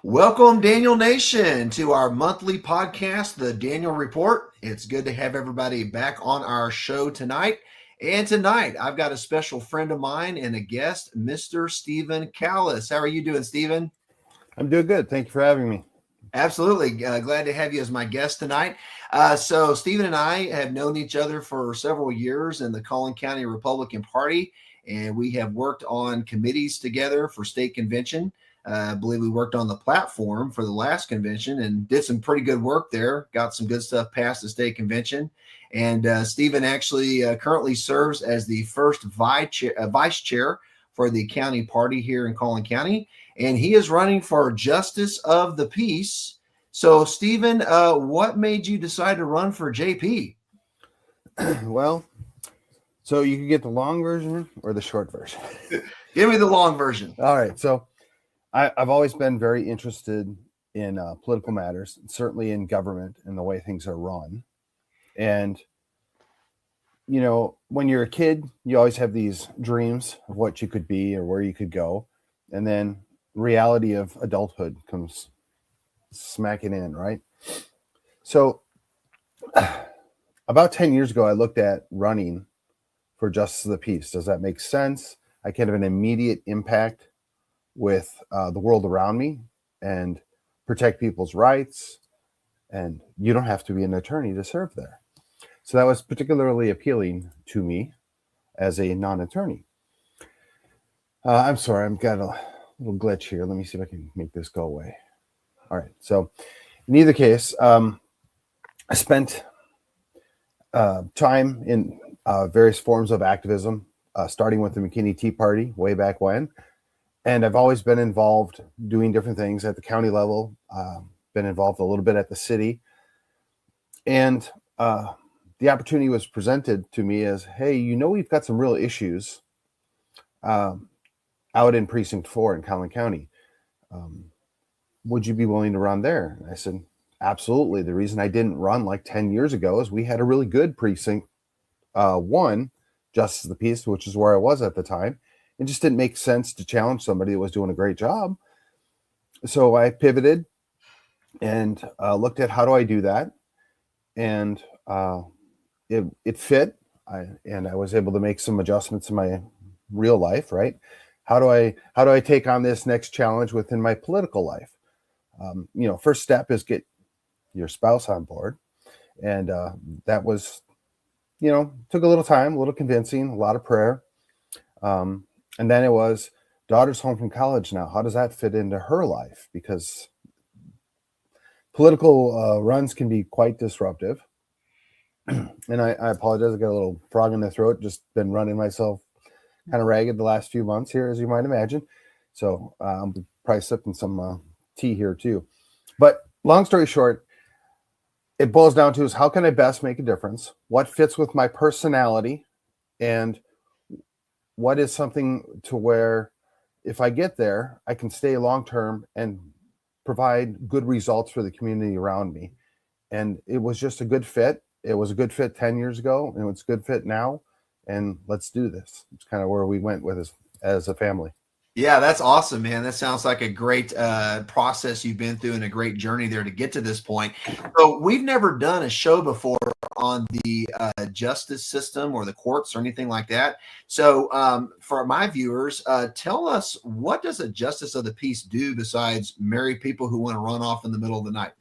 Welcome, Daniel Nation, to our monthly podcast, The Daniel Report. It's good to have everybody back on our show tonight. And tonight, I've got a special friend of mine and a guest, Mr. Stephen Kallas. How are you doing, Stephen? I'm doing good. Thank you for having me. Absolutely. Glad to have you as my guest tonight. So Stephen and I have known each other for several years in the Collin County Republican Party, and we have worked on committees together for state convention. I believe we worked on the platform for the last convention and did some pretty good work there, got some good stuff past the state convention. And Stephen actually currently serves as the first vice chair for the county party here in Collin County, and he is running for Justice of the Peace. So, Stephen, what made you decide to run for JP? Well, so you can get the long version or the short version. Give me the long version. All right. So I've always been very interested in political matters, certainly in government and the way things are run. And, you know, when you're a kid, you always have these dreams of what you could be or where you could go. And then reality of adulthood comes smacking in, right? So about 10 years ago, I looked at running for Justice of the Peace. Does that make sense? I can have an immediate impact with the world around me and protect people's rights. And you don't have to be an attorney to serve there. So that was particularly appealing to me as a non-attorney. I'm sorry, I've got a little glitch here. Let me see if I can make this go away. All right. So in either case, I spent time in various forms of activism, starting with the McKinney Tea Party way back when. And I've always been involved doing different things at the county level, been involved a little bit at the city. And the opportunity was presented to me as, hey, you know, we've got some real issues out in Precinct 4 in Collin County. Would you be willing to run there? And I said, absolutely. The reason I didn't run like 10 years ago is we had a really good Precinct 1, Justice of the Peace, which is where I was at the time. It just didn't make sense to challenge somebody that was doing a great job. So I pivoted and looked at how do I do that. And it fit. And I was able to make some adjustments in my real life, right? How do I take on this next challenge within my political life? First step is get your spouse on board. And that was, took a little time, a little convincing, a lot of prayer. And then it was daughter's home from college now. How does that fit into her life? Because political runs can be quite disruptive. And I apologize. I got a little frog in the throat. Just been running myself kind of ragged the last few months here, as you might imagine. So I'm probably sipping some tea here too. But long story short, it boils down to is how can I best make a difference? What fits with my personality? And what is something to where if I get there, I can stay long-term and provide good results for the community around me. And it was just a good fit. It was a good fit 10 years ago, and it's a good fit now. And let's do this. It's kind of where we went with as a family. Yeah, that's awesome, man. That sounds like a great process you've been through and a great journey there to get to this point. So we've never done a show before on the justice system or the courts or anything like that. So for my viewers, tell us, what does a justice of the peace do besides marry people who want to run off in the middle of the night?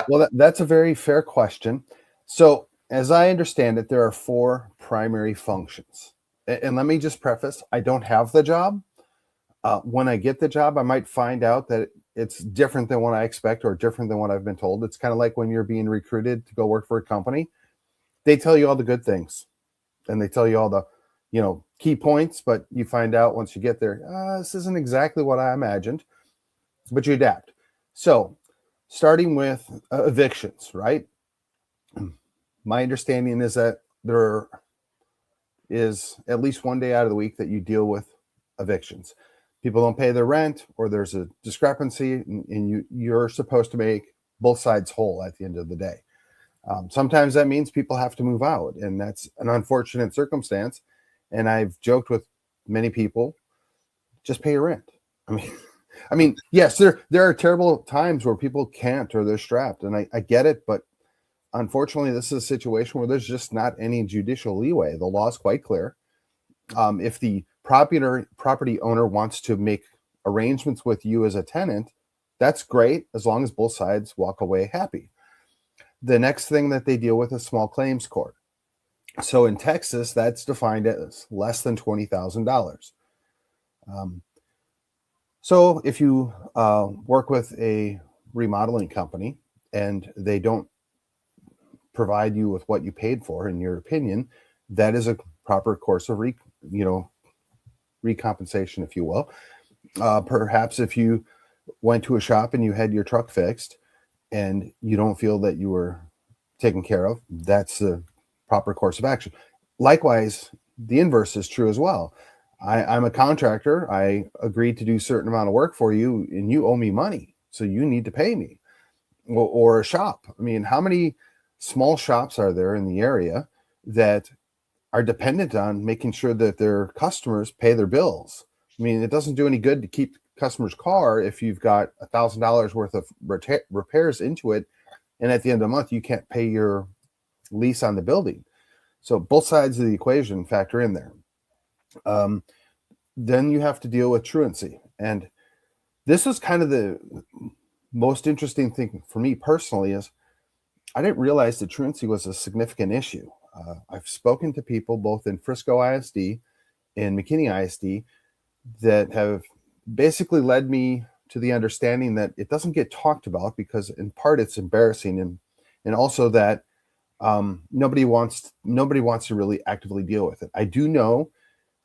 Well, that's a very fair question. So as I understand it, there are 4 primary functions. And let me just preface, I don't have the job. When I get the job, I might find out that it's different than what I expect or different than what I've been told. It's kind of like when you're being recruited to go work for a company. They tell you all the good things and they tell you all the, key points, but you find out once you get there, this isn't exactly what I imagined, but you adapt. So starting with evictions, right? My understanding is that there is at least one day out of the week that you deal with evictions. People don't pay their rent, or there's a discrepancy, and you're supposed to make both sides whole at the end of the day. Sometimes that means people have to move out, and that's an unfortunate circumstance. And I've joked with many people, just pay your rent. I mean, I mean, yes, there are terrible times where people can't or they're strapped, and I get it, but unfortunately, this is a situation where there's just not any judicial leeway. The law is quite clear. If the property owner wants to make arrangements with you as a tenant, that's great as long as both sides walk away happy. The next thing that they deal with is small claims court. So in Texas, that's defined as less than $20,000. So if you work with a remodeling company and they don't provide you with what you paid for, in your opinion, that is a proper course of recompensation, if you will. Perhaps if you went to a shop and you had your truck fixed and you don't feel that you were taken care of, that's the proper course of action. Likewise, the inverse is true as well. I'm a contractor. I agreed to do a certain amount of work for you, and you owe me money, so you need to pay me. Or a shop. I mean, how many small shops are there in the area that are dependent on making sure that their customers pay their bills? I mean, it doesn't do any good to keep the customer's car if you've got $1,000 worth of repairs into it, and at the end of the month, you can't pay your lease on the building. So both sides of the equation factor in there. Then you have to deal with truancy. And this is kind of the most interesting thing for me personally is I didn't realize that truancy was a significant issue. I've spoken to people both in Frisco ISD and McKinney ISD that have basically led me to the understanding that it doesn't get talked about because in part it's embarrassing and also that nobody wants to really actively deal with it. I do know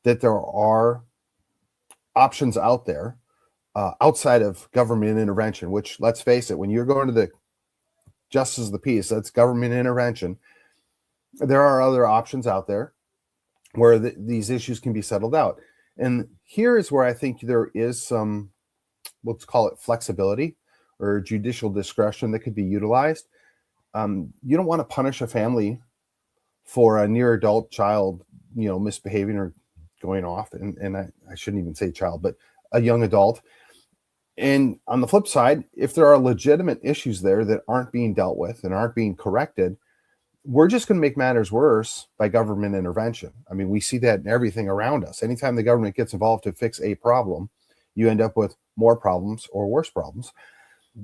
that there are options out there outside of government intervention, which, let's face it, when you're going to the justice of the peace, that's government intervention. There are other options out there where these issues can be settled out. And here is where I think there is some, let's call it flexibility or judicial discretion that could be utilized. You don't want to punish a family for a near adult child, misbehaving or going off. And I shouldn't even say child, but a young adult. And on the flip side, if there are legitimate issues there that aren't being dealt with and aren't being corrected, we're just going to make matters worse by government intervention. I mean, we see that in everything around us. Anytime the government gets involved to fix a problem, you end up with more problems or worse problems.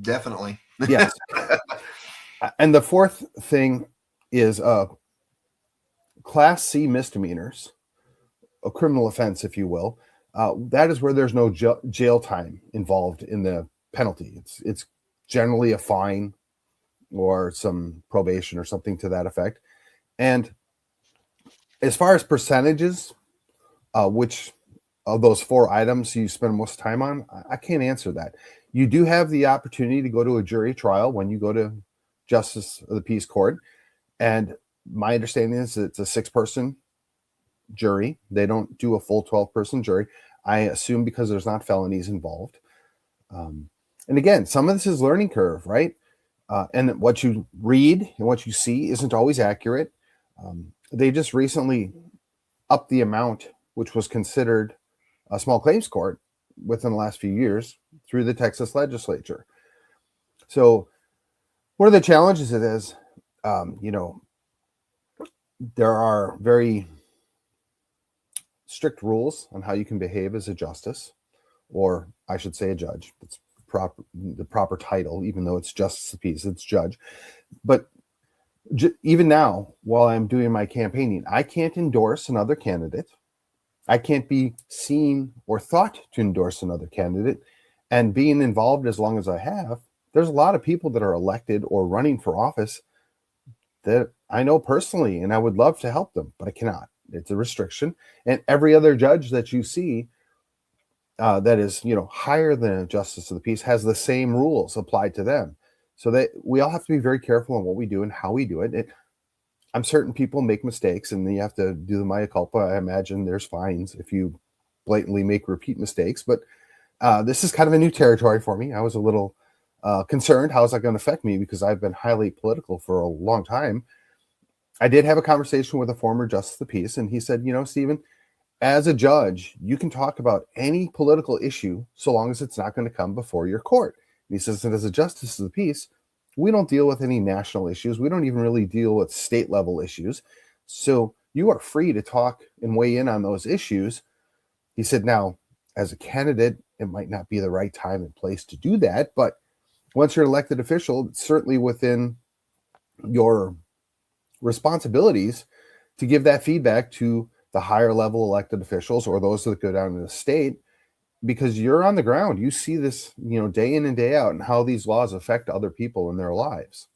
Definitely. Yes. And the fourth thing is Class C misdemeanors, a criminal offense, if you will. That is where there's no jail time involved in the penalty. It's generally a fine or some probation or something to that effect. And as far as percentages, which of those four items you spend most time on, I can't answer that. You do have the opportunity to go to a jury trial when you go to Justice of the Peace Court. And my understanding is it's a 6-person jury. They don't do a full 12-person jury. I assume because there's not felonies involved. And again, some of this is learning curve, right? And what you read and what you see isn't always accurate. They just recently upped the amount which was considered a small claims court within the last few years through the Texas legislature. So one of the challenges it is, there are very strict rules on how you can behave as a justice, or I should say a judge. It's the proper title, even though it's justice of the peace, it's judge. But even now, while I'm doing my campaigning, I can't endorse another candidate. I can't be seen or thought to endorse another candidate. And being involved as long as I have, there's a lot of people that are elected or running for office that I know personally, and I would love to help them, but I cannot. It's a restriction. And every other judge that you see that is, higher than a justice of the peace has the same rules applied to them. So that we all have to be very careful on what we do and how we do it. I'm certain people make mistakes and you have to do the mea culpa. I imagine there's fines if you blatantly make repeat mistakes, but this is kind of a new territory for me. I was a little concerned. How is that going to affect me? Because I've been highly political for a long time. I did have a conversation with a former justice of the peace, and he said, Stephen, as a judge, you can talk about any political issue so long as it's not going to come before your court. And he says that as a justice of the peace, we don't deal with any national issues. We don't even really deal with state level issues. So you are free to talk and weigh in on those issues. He said, now, as a candidate, it might not be the right time and place to do that. But once you're an elected official, it's certainly within your responsibilities to give that feedback to the higher level elected officials or those that go down to the state, because you're on the ground. You see this, day in and day out, and how these laws affect other people in their lives.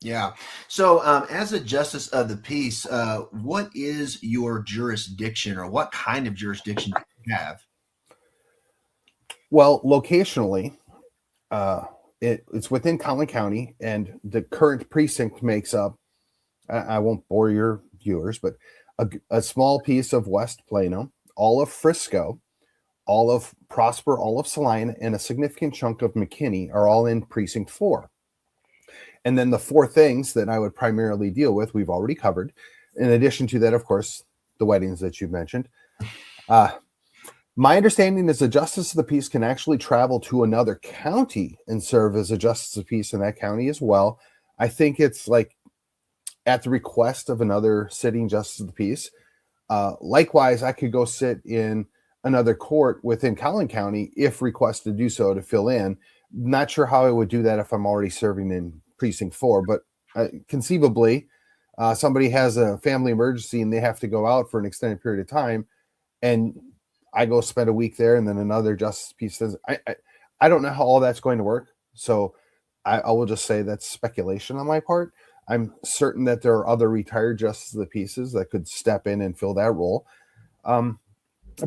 Yeah. So as a justice of the peace, what is your jurisdiction, or what kind of jurisdiction do you have? Well, locationally, it's within Collin County, and the current precinct makes up, I won't bore your viewers, but a small piece of West Plano, all of Frisco, all of Prosper, all of Salina, and a significant chunk of McKinney are all in Precinct 4. And then the four things that I would primarily deal with, we've already covered. In addition to that, of course, the weddings that you mentioned. My understanding is the justice of the peace can actually travel to another county and serve as a justice of peace in that county as well. I think it's like at the request of another sitting justice of the peace. Likewise, I could go sit in another court within Collin County if requested to do so, to fill in. Not sure how I would do that if I'm already serving in Precinct 4, but conceivably, somebody has a family emergency and they have to go out for an extended period of time, and I go spend a week there, and then another justice of peace says, I don't know how all that's going to work, so I will just say that's speculation on my part. I'm certain that there are other retired justices of the peaces that could step in and fill that role.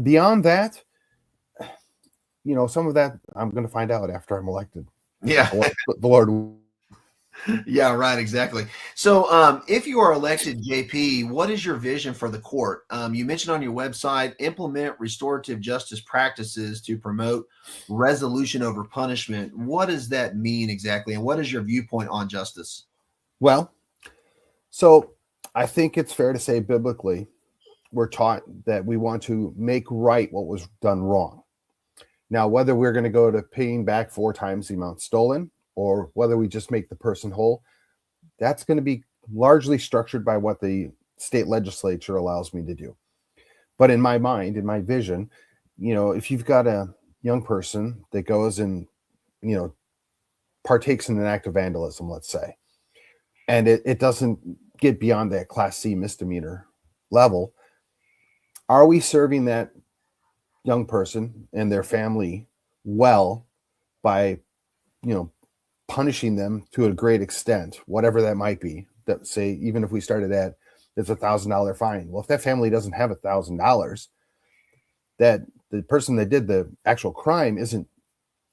Beyond that, some of that I'm going to find out after I'm elected. Yeah. The Lord. Yeah, right. Exactly. So if you are elected, JP, what is your vision for the court? You mentioned on your website, implement restorative justice practices to promote resolution over punishment. What does that mean exactly? And what is your viewpoint on justice? Well, so I think it's fair to say biblically, we're taught that we want to make right what was done wrong. Now, whether we're going to go to paying back 4 times the amount stolen, or whether we just make the person whole, that's going to be largely structured by what the state legislature allows me to do. But in my mind, in my vision, if you've got a young person that goes and, partakes in an act of vandalism, let's say, and it doesn't get beyond that Class C misdemeanor level, are we serving that young person and their family well by, punishing them to a great extent, whatever that might be? That, say, even if we started at it's $1,000 fine. Well, if that family doesn't have $1,000, that the person that did the actual crime isn't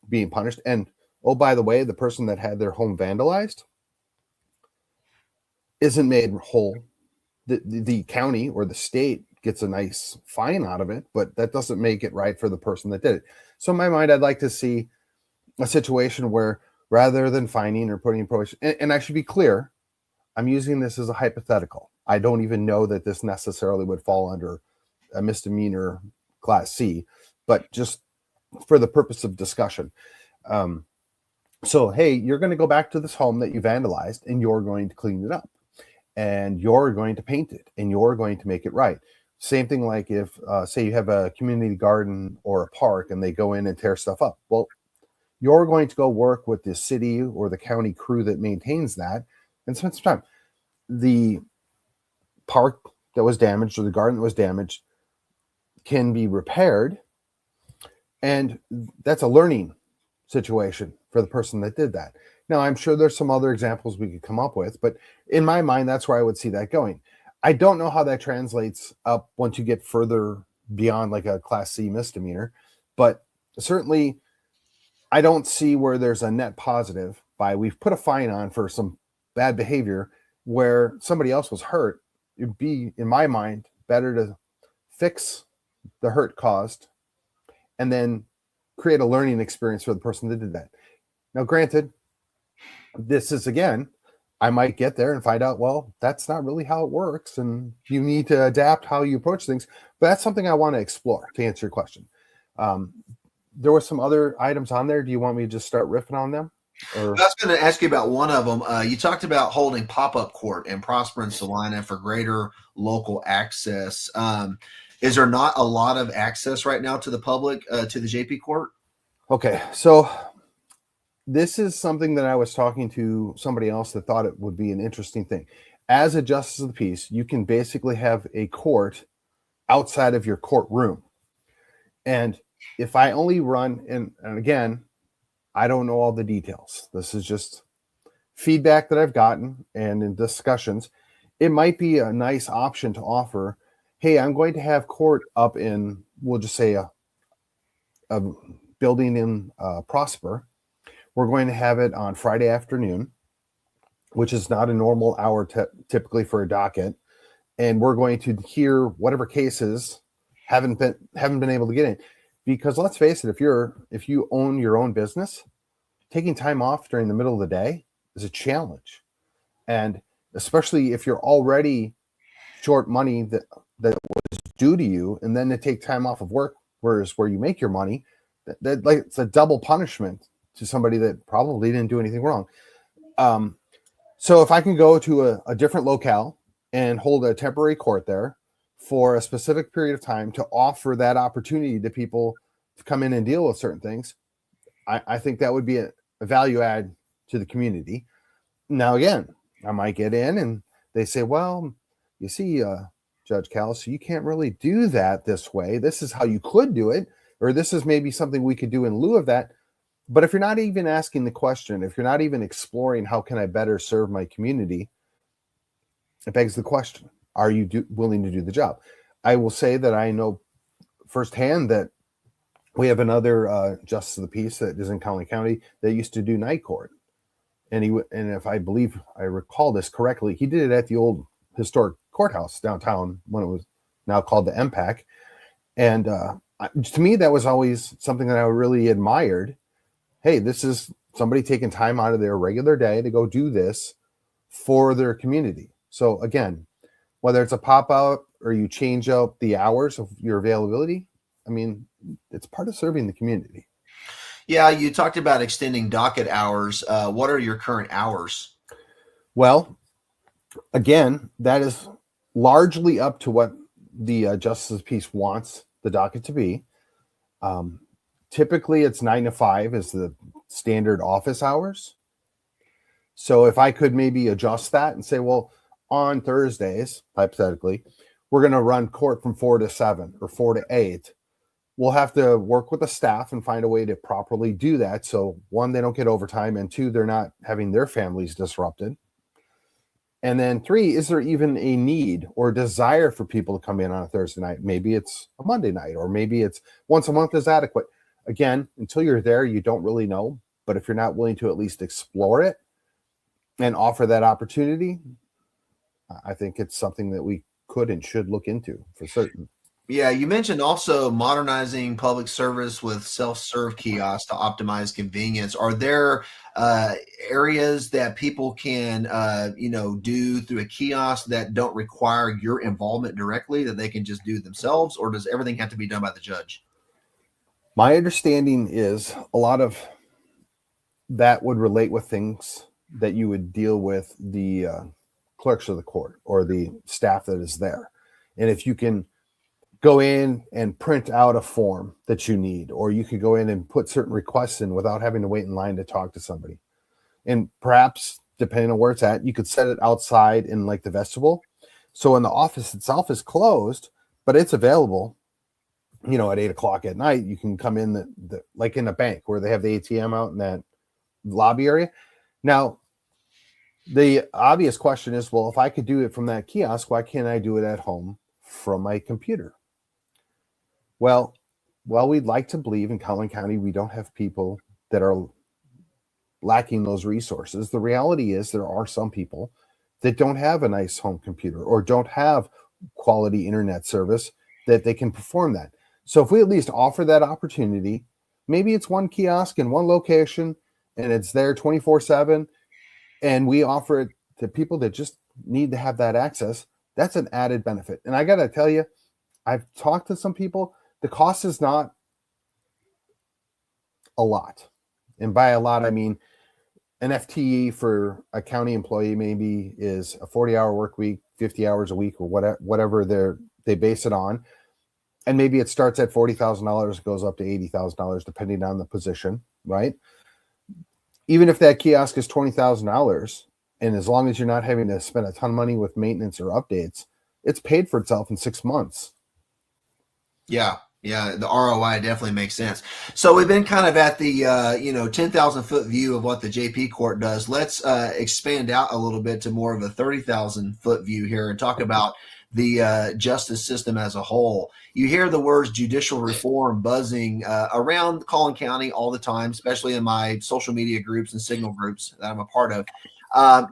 being punished. And oh, by the way, the person that had their home vandalized isn't made whole. The county or the state gets a nice fine out of it, but that doesn't make it right for the person that did it. So in my mind, I'd like to see a situation where, rather than fining or putting in probation, and I should be clear, I'm using this as a hypothetical. I don't even know that this necessarily would fall under a misdemeanor Class C, but just for the purpose of discussion. So, hey, you're going to go back to this home that you vandalized, and you're going to clean it up, and you're going to paint it, and you're going to make it right. Same thing like if, say, you have a community garden or a park, and they go in and tear stuff up. Well, you're going to go work with the city or the county crew that maintains that and spend some time. The park that was damaged or the garden that was damaged can be repaired, and that's a learning situation for the person that did that. Now, I'm sure there's some other examples we could come up with, but in my mind, that's where I would see that going. I don't know how that translates up once you get further beyond like a Class C misdemeanor, but certainly I don't see where there's a net positive by we've put a fine on for some bad behavior where somebody else was hurt. It'd be, in my mind, better to fix the hurt caused and then create a learning experience for the person that did that. Now, granted, this is, again, I might get there and find out, well, that's not really how it works, and you need to adapt how you approach things. But that's something I want to explore, to answer your question. Um, there were some other items on there. Do you want me to just start riffing on them? Or I was going to ask you about one of them. You talked about holding pop-up court in Prosper and Salina for greater local access. Is there not a lot of access right now to the public to the JP court? Okay, so this is something that I was talking to somebody else that thought it would be an interesting thing. As a justice of the peace, you can basically have a court outside of your courtroom. And if I only run, and again, I don't know all the details. This is just feedback that I've gotten and in discussions. It might be a nice option to offer. Hey, I'm going to have court up in, we'll just say a building in Prosper. We're going to have it on Friday afternoon, which is not a normal hour typically for a docket. And we're going to hear whatever cases haven't been able to get in. Because let's face it, if you own your own business, taking time off during the middle of the day is a challenge. And especially if you're already short money that was due to you, and then to take time off of work, whereas where you make your money, that like it's a double punishment to somebody that probably didn't do anything wrong. So if I can go to a different locale and hold a temporary court there for a specific period of time to offer that opportunity to people to come in and deal with certain things, I think that would be a value add to the community. Now, again, I might get in and they say, well, you see, Judge Kallas, you can't really do that this way. This is how you could do it, or this is maybe something we could do in lieu of that. But if you're not even asking the question, if you're not even exploring how can I better serve my community, it begs the question, are you willing to do the job? I will say that I know firsthand that we have another justice of the peace that is in Collin County that used to do night court. And if I believe I recall this correctly, he did it at the old historic courthouse downtown when it was now called the MPAC. And to me, that was always something that I really admired. Hey, this is somebody taking time out of their regular day to go do this for their community. So again, whether it's a pop-out or you change out the hours of your availability, I mean, it's part of serving the community. Yeah, you talked about extending docket hours. What are your current hours? Well, again, that is largely up to what the Justice of the Peace wants the docket to be. Typically, it's 9 to 5 is the standard office hours. So if I could maybe adjust that and say, well, on Thursdays, hypothetically, we're going to run court from 4 to 7 or 4 to 8. We'll have to work with the staff and find a way to properly do that. So one, they don't get overtime, and two, they're not having their families disrupted. And then 3, is there even a need or desire for people to come in on a Thursday night? Maybe it's a Monday night, or maybe it's once a month is adequate. Again, until you're there, you don't really know. But if you're not willing to at least explore it and offer that opportunity, I think it's something that we could and should look into for certain. Yeah, you mentioned also modernizing public service with self-serve kiosks to optimize convenience. Are there areas that people can, do through a kiosk that don't require your involvement directly, that they can just do themselves, or does everything have to be done by the judge? My understanding is a lot of that would relate with things that you would deal with the clerks of the court or the staff that is there. And if you can go in and print out a form that you need, or you could go in and put certain requests in without having to wait in line to talk to somebody. And perhaps, depending on where it's at, you could set it outside in like the vestibule. So when the office itself is closed, but it's available, at 8:00 at night, you can come in like in a bank where they have the ATM out in that lobby area. Now, the obvious question is, well, if I could do it from that kiosk, why can't I do it at home from my computer? Well, we'd like to believe in Collin County we don't have people that are lacking those resources. The reality is there are some people that don't have a nice home computer or don't have quality internet service that they can perform that. So if we at least offer that opportunity, maybe it's one kiosk in one location and it's there 24/7, and we offer it to people that just need to have that access, that's an added benefit. And I got to tell you, I've talked to some people, the cost is not a lot. And by a lot, I mean an FTE for a county employee maybe is a 40-hour work week, 50 hours a week, or whatever they base it on. And maybe it starts at $40,000, goes up to $80,000, depending on the position, right? Even if that kiosk is $20,000, and as long as you're not having to spend a ton of money with maintenance or updates, it's paid for itself in 6 months. Yeah, the ROI definitely makes sense. So we've been kind of at the 10,000 foot view of what the JP court does. Let's expand out a little bit to more of a 30,000 foot view here and talk about the justice system as a whole. You hear the words judicial reform buzzing around Collin County all the time, especially in my social media groups and signal groups that I'm a part of.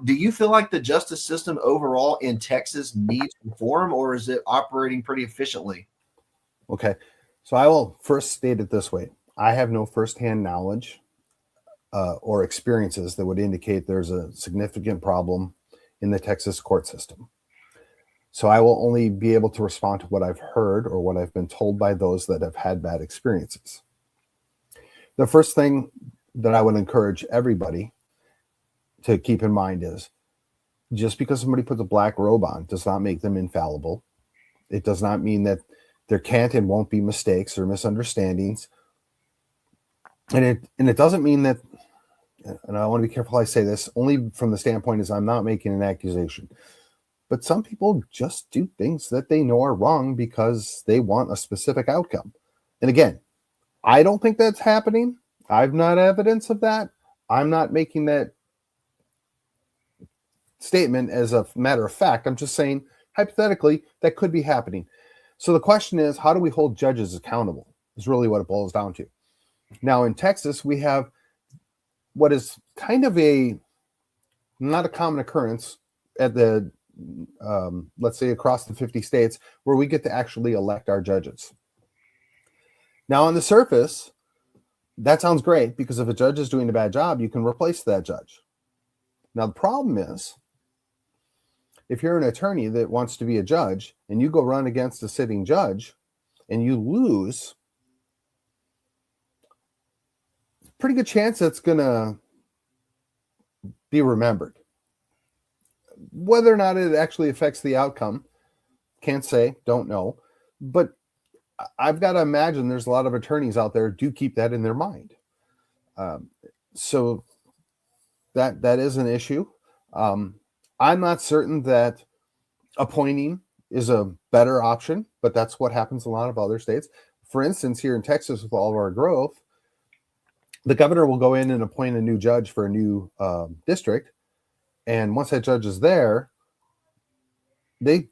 Do you feel like the justice system overall in Texas needs reform, or is it operating pretty efficiently? Okay, so I will first state it this way. I have no firsthand knowledge or experiences that would indicate there's a significant problem in the Texas court system. So I will only be able to respond to what I've heard or what I've been told by those that have had bad experiences. The first thing that I would encourage everybody to keep in mind is just because somebody puts a black robe on does not make them infallible. It does not mean that there can't and won't be mistakes or misunderstandings. And it doesn't mean that, and I want to be careful how I say this, only from the standpoint is I'm not making an accusation. But some people just do things that they know are wrong because they want a specific outcome. And again, I don't think that's happening. I've not evidence of that. I'm not making that statement as a matter of fact. I'm just saying, hypothetically, that could be happening. So the question is, how do we hold judges accountable? Is really what it boils down to. Now, in Texas, we have what is kind of not a common occurrence at the let's say across the 50 states, where we get to actually elect our judges. Now, on the surface, that sounds great because if a judge is doing a bad job, you can replace that judge. Now, the problem is, if you're an attorney that wants to be a judge and you go run against a sitting judge and you lose, pretty good chance that's going to be remembered. Whether or not it actually affects the outcome, can't say, don't know. But I've got to imagine there's a lot of attorneys out there who do keep that in their mind. So that is an issue. I'm not certain that appointing is a better option, but that's what happens in a lot of other states. For instance, here in Texas, with all of our growth, the governor will go in and appoint a new judge for a new district. And once that judge is there, they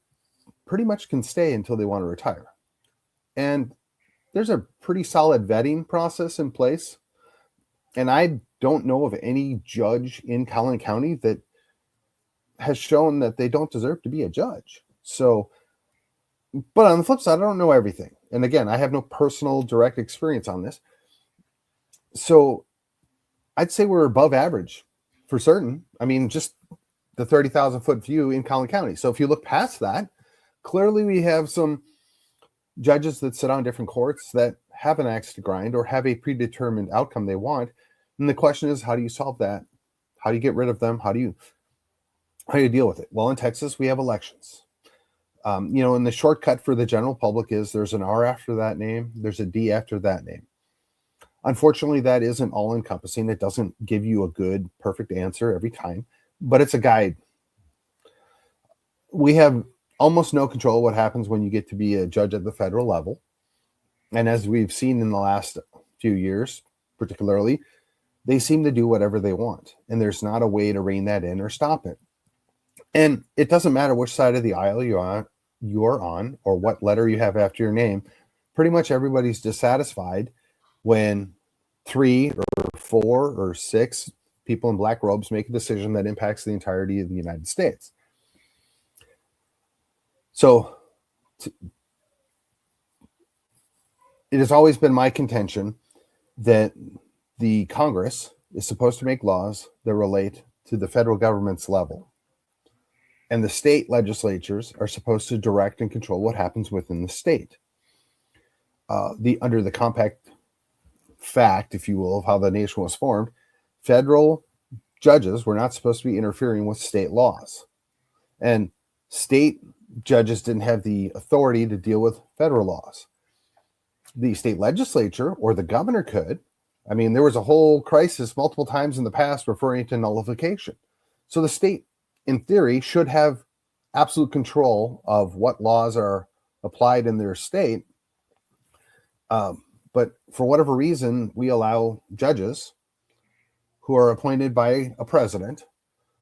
pretty much can stay until they want to retire. And there's a pretty solid vetting process in place. And I don't know of any judge in Collin County that has shown that they don't deserve to be a judge. So, but on the flip side, I don't know everything. And again, I have no personal direct experience on this. So I'd say we're above average for certain. I mean, just the 30,000 foot view in Collin County. So if you look past that, clearly we have some judges that sit on different courts that have an axe to grind or have a predetermined outcome they want. And the question is, how do you solve that? How do you get rid of them? How do you deal with it? Well, in Texas, we have elections. And the shortcut for the general public is there's an R after that name. There's a D after that name. Unfortunately, that isn't all encompassing. It doesn't give you a good, perfect answer every time, but it's a guide. We have almost no control what happens when you get to be a judge at the federal level. And as we've seen in the last few years, particularly, they seem to do whatever they want. And there's not a way to rein that in or stop it. And it doesn't matter which side of the aisle you're on or what letter you have after your name. Pretty much everybody's dissatisfied when 3 or 4 or 6 people in black robes make a decision that impacts the entirety of the United States. So it has always been my contention that the Congress is supposed to make laws that relate to the federal government's level. and the state legislatures are supposed to direct and control what happens within the state. Under the compact fact, if you will, of how the nation was formed, federal judges were not supposed to be interfering with state laws, and state judges didn't have the authority to deal with federal laws. The state legislature or the governor could. I mean, there was a whole crisis multiple times in the past referring to nullification. So the state, in theory, should have absolute control of what laws are applied in their state. But for whatever reason, we allow judges who are appointed by a president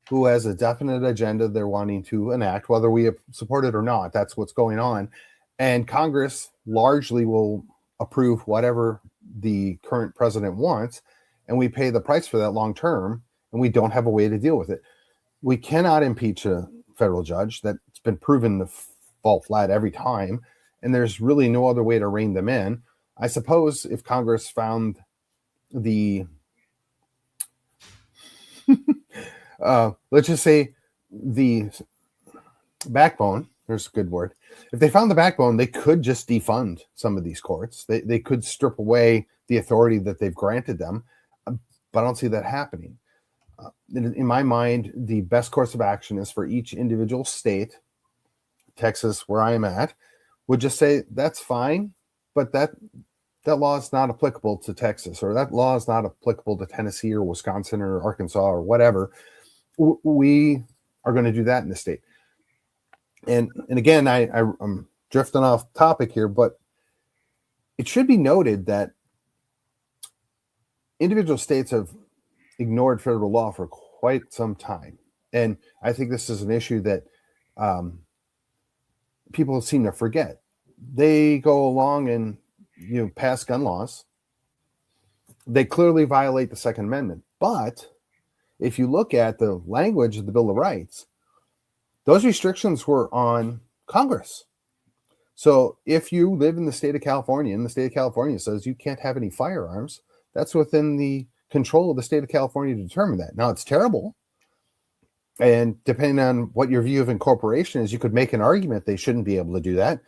who has a definite agenda they're wanting to enact, whether we support it or not. That's what's going on. And Congress largely will approve whatever the current president wants, and we pay the price for that long term, and we don't have a way to deal with it. We cannot impeach a federal judge. That's been proven to fall flat every time, and there's really no other way to rein them in. I suppose if Congress found the let's just say the backbone, there's a good word. If they found the backbone, they could just defund some of these courts. They could strip away the authority that they've granted them, but I don't see that happening. In my mind, the best course of action is for each individual state, Texas, where I am at, would just say, that's fine, but that law is not applicable to Texas, or that law is not applicable to Tennessee or Wisconsin or Arkansas or whatever. We are going to do that in the state. And again, I'm drifting off topic here, but it should be noted that individual states have ignored federal law for quite some time. And I think this is an issue that people seem to forget. They go along and pass gun laws. They clearly violate the Second Amendment. But if you look at the language of the Bill of Rights, those restrictions were on Congress. So if you live in the state of California, and the state of California says you can't have any firearms, that's within the control of the state of California to determine that. Now, it's terrible. And depending on what your view of incorporation is, you could make an argument they shouldn't be able to do that.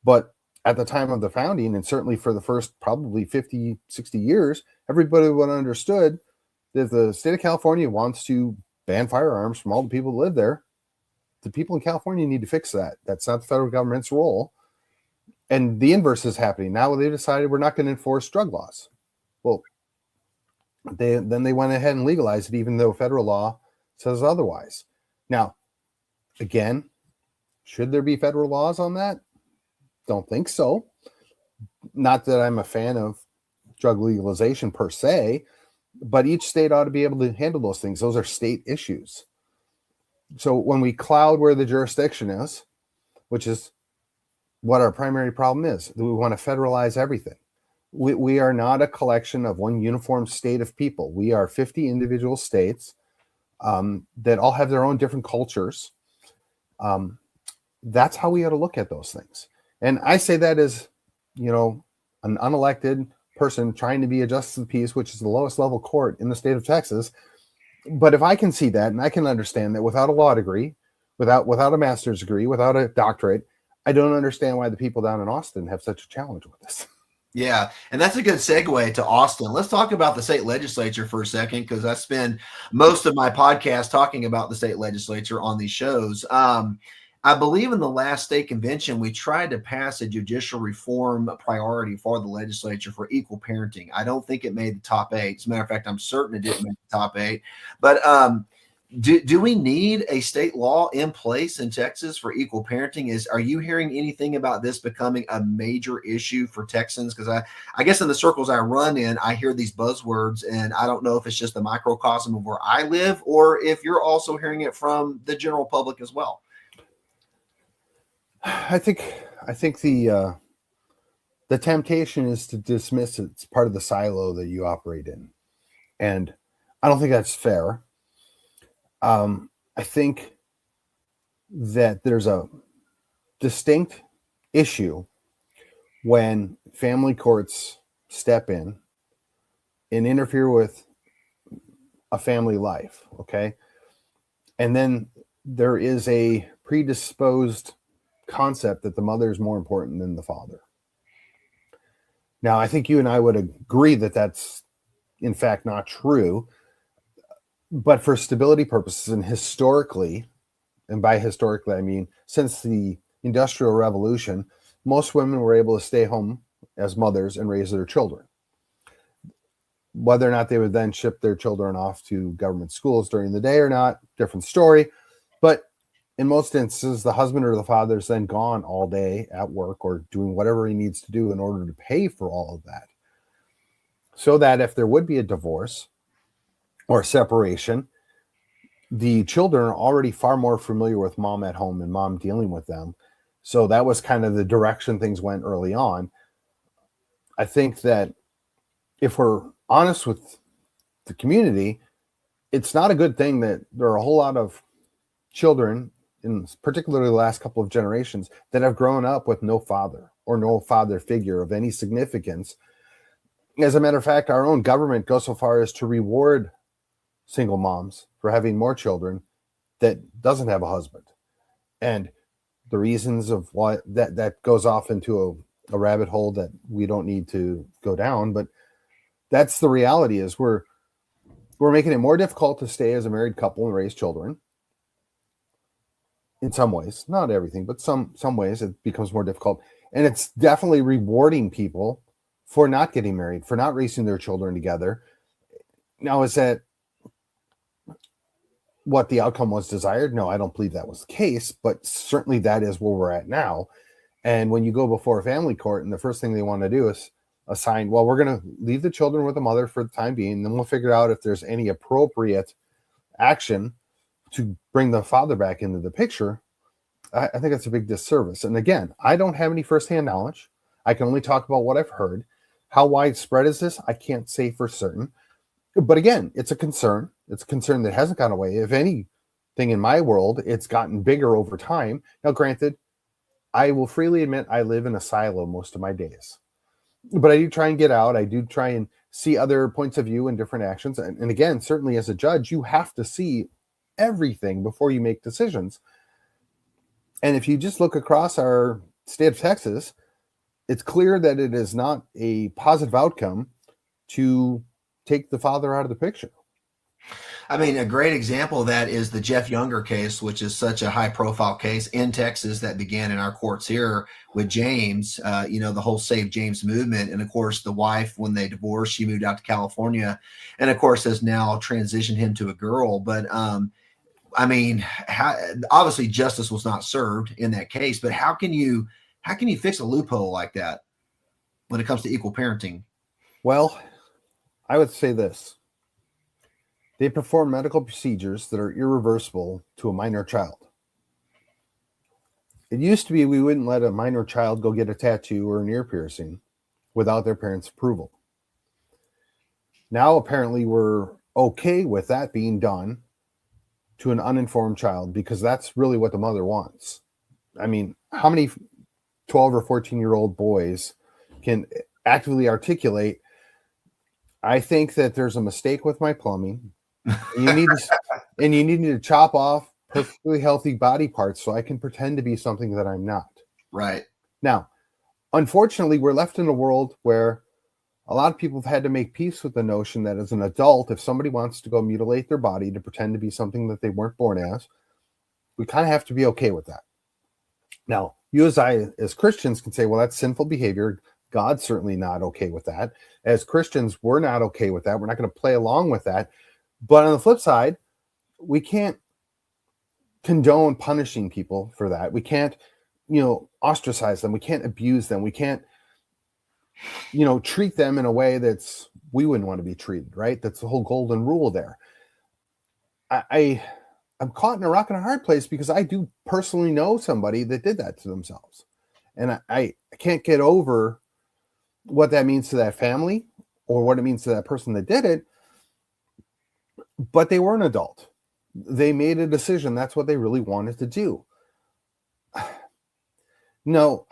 But at the time of the founding, and certainly for the first probably 50, 60 years, everybody would have understood that the state of California wants to ban firearms from all the people who live there. The people in California need to fix that. That's not the federal government's role. And the inverse is happening. Now they decided we're not going to enforce drug laws. Well, they went ahead and legalized it, even though federal law says otherwise. Now, again, should there be federal laws on that? Don't think so. Not that I'm a fan of drug legalization per se, but each state ought to be able to handle those things. Those are state issues. So when we cloud where the jurisdiction is, which is what our primary problem is, we want to federalize everything. We are not a collection of one uniform state of people. We are 50 individual states that all have their own different cultures. That's how we ought to look at those things. And I say that as, an unelected person trying to be a justice of the peace, which is the lowest level court in the state of Texas. But if I can see that, and I can understand that without a law degree, without a master's degree, without a doctorate, I don't understand why the people down in Austin have such a challenge with this. Yeah, and that's a good segue to Austin. Let's talk about the state legislature for a second, because I spend most of my podcast talking about the state legislature on these shows. I believe in the last state convention, we tried to pass a judicial reform priority for the legislature for equal parenting. I don't think it made the top 8. As a matter of fact, I'm certain it didn't make the top 8. But do we need a state law in place in Texas for equal parenting? Are you hearing anything about this becoming a major issue for Texans? Because I guess in the circles I run in, I hear these buzzwords, and I don't know if it's just the microcosm of where I live, or if you're also hearing it from the general public as well. I think the temptation is to dismiss it's part of the silo that you operate in, and I don't think that's fair. I think that there's a distinct issue when family courts step in and interfere with a family life, okay? And then there is a predisposed concept that the mother is more important than the father. Now, I think you and I would agree that that's in fact not true, but for stability purposes and historically, and by historically I mean since the Industrial Revolution, most women were able to stay home as mothers and raise their children. Whether or not they would then ship their children off to government schools during the day or not, different story. But in most instances, the husband or the father is then gone all day at work or doing whatever he needs to do in order to pay for all of that. So that if there would be a divorce or separation, the children are already far more familiar with mom at home and mom dealing with them. So that was kind of the direction things went early on. I think that if we're honest with the community, it's not a good thing that there are a whole lot of children, in particularly the last couple of generations, that have grown up with no father or no father figure of any significance. As a matter of fact, our own government goes so far as to reward single moms for having more children that doesn't have a husband. And the reasons of why that goes off into a rabbit hole that we don't need to go down, but that's the reality. Is we're making it more difficult to stay as a married couple and raise children. In some ways, not everything, but some ways it becomes more difficult. And it's definitely rewarding people for not getting married, for not raising their children together. Now, is that what the outcome was desired? No, I don't believe that was the case, but certainly that is where we're at now. And when you go before a family court and the first thing they want to do is assign, well, we're going to leave the children with the mother for the time being, then we'll figure out if there's any appropriate action to bring the father back into the picture. I think that's a big disservice. And again, I don't have any firsthand knowledge. I can only talk about what I've heard. How widespread is this? I can't say for certain. But again, it's a concern. It's a concern that hasn't gone away. If anything in my world, it's gotten bigger over time. Now, granted, I will freely admit I live in a silo most of my days. But I do try and get out. I do try and see other points of view and different actions. And again, certainly as a judge, you have to see everything before you make decisions. And if you just look across our state of Texas, it's clear that it is not a positive outcome to take the father out of the picture. I mean, a great example of that is the Jeff Younger case, which is such a high profile case in Texas that began in our courts here with James, the whole Save James movement. And of course, the wife, when they divorced, she moved out to California and of course has now transitioned him to a girl. But I mean, obviously justice was not served in that case, but how can you fix a loophole like that when it comes to equal parenting? Well, I would say this. They perform medical procedures that are irreversible to a minor child. It used to be we wouldn't let a minor child go get a tattoo or an ear piercing without their parents' approval. Now, apparently, we're okay with that being done to an uninformed child because that's really what the mother wants. I mean, how many 12 or 14-year-old boys can actively articulate, I think that there's a mistake with my plumbing. You need to chop off perfectly healthy body parts so I can pretend to be something that I'm not. Right. Now, unfortunately, we're left in a world where a lot of people have had to make peace with the notion that as an adult, if somebody wants to go mutilate their body to pretend to be something that they weren't born as, we kind of have to be okay with that. Now, you as Christians can say, well, that's sinful behavior. God's certainly not okay with that. As Christians, we're not okay with that. We're not going to play along with that. But on the flip side, we can't condone punishing people for that. We can't, ostracize them. We can't abuse them. We can't, treat them in a way that's we wouldn't want to be treated, right? That's the whole golden rule there. I'm caught in a rock and a hard place because I do personally know somebody that did that to themselves. And I can't get over what that means to that family or what it means to that person that did it. But they were an adult. They made a decision. That's what they really wanted to do. No,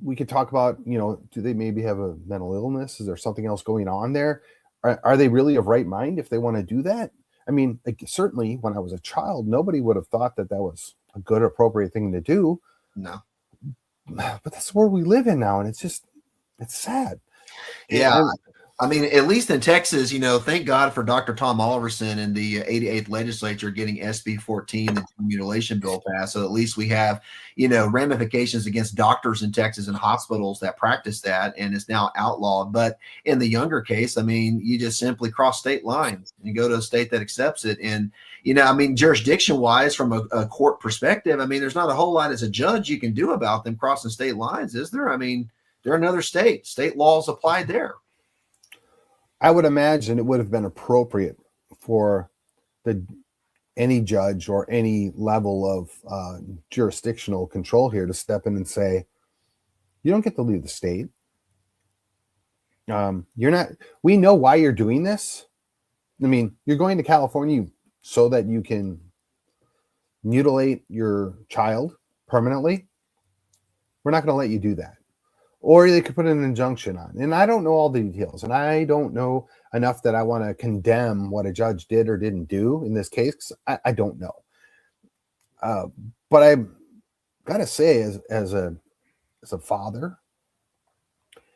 we could talk about, do they maybe have a mental illness? Is there something else going on there? Are they really of right mind if they want to do that? I mean, like, certainly when I was a child, nobody would have thought that that was a good, appropriate thing to do. No. But that's where we live in now, and it's sad. Yeah. And I mean, at least in Texas, thank God for Dr. Tom Oliverson and the 88th legislature getting SB 14, the mutilation bill passed. So at least we have, ramifications against doctors in Texas and hospitals that practice that, and it's now outlawed. But in the younger case, I mean, you just simply cross state lines and go to a state that accepts it. And, I mean, jurisdiction wise, from a court perspective, I mean, there's not a whole lot as a judge you can do about them crossing state lines, is there? I mean, they're another state. State laws applied there. I would imagine it would have been appropriate for any judge or any level of jurisdictional control here to step in and say, you don't get to leave the state. You're not. We know why you're doing this. I mean, you're going to California so that you can mutilate your child permanently. We're not going to let you do that. Or they could put an injunction on. And I don't know all the details. And I don't know enough that I want to condemn what a judge did or didn't do in this case, 'cause I don't know. But I got to say, as a father,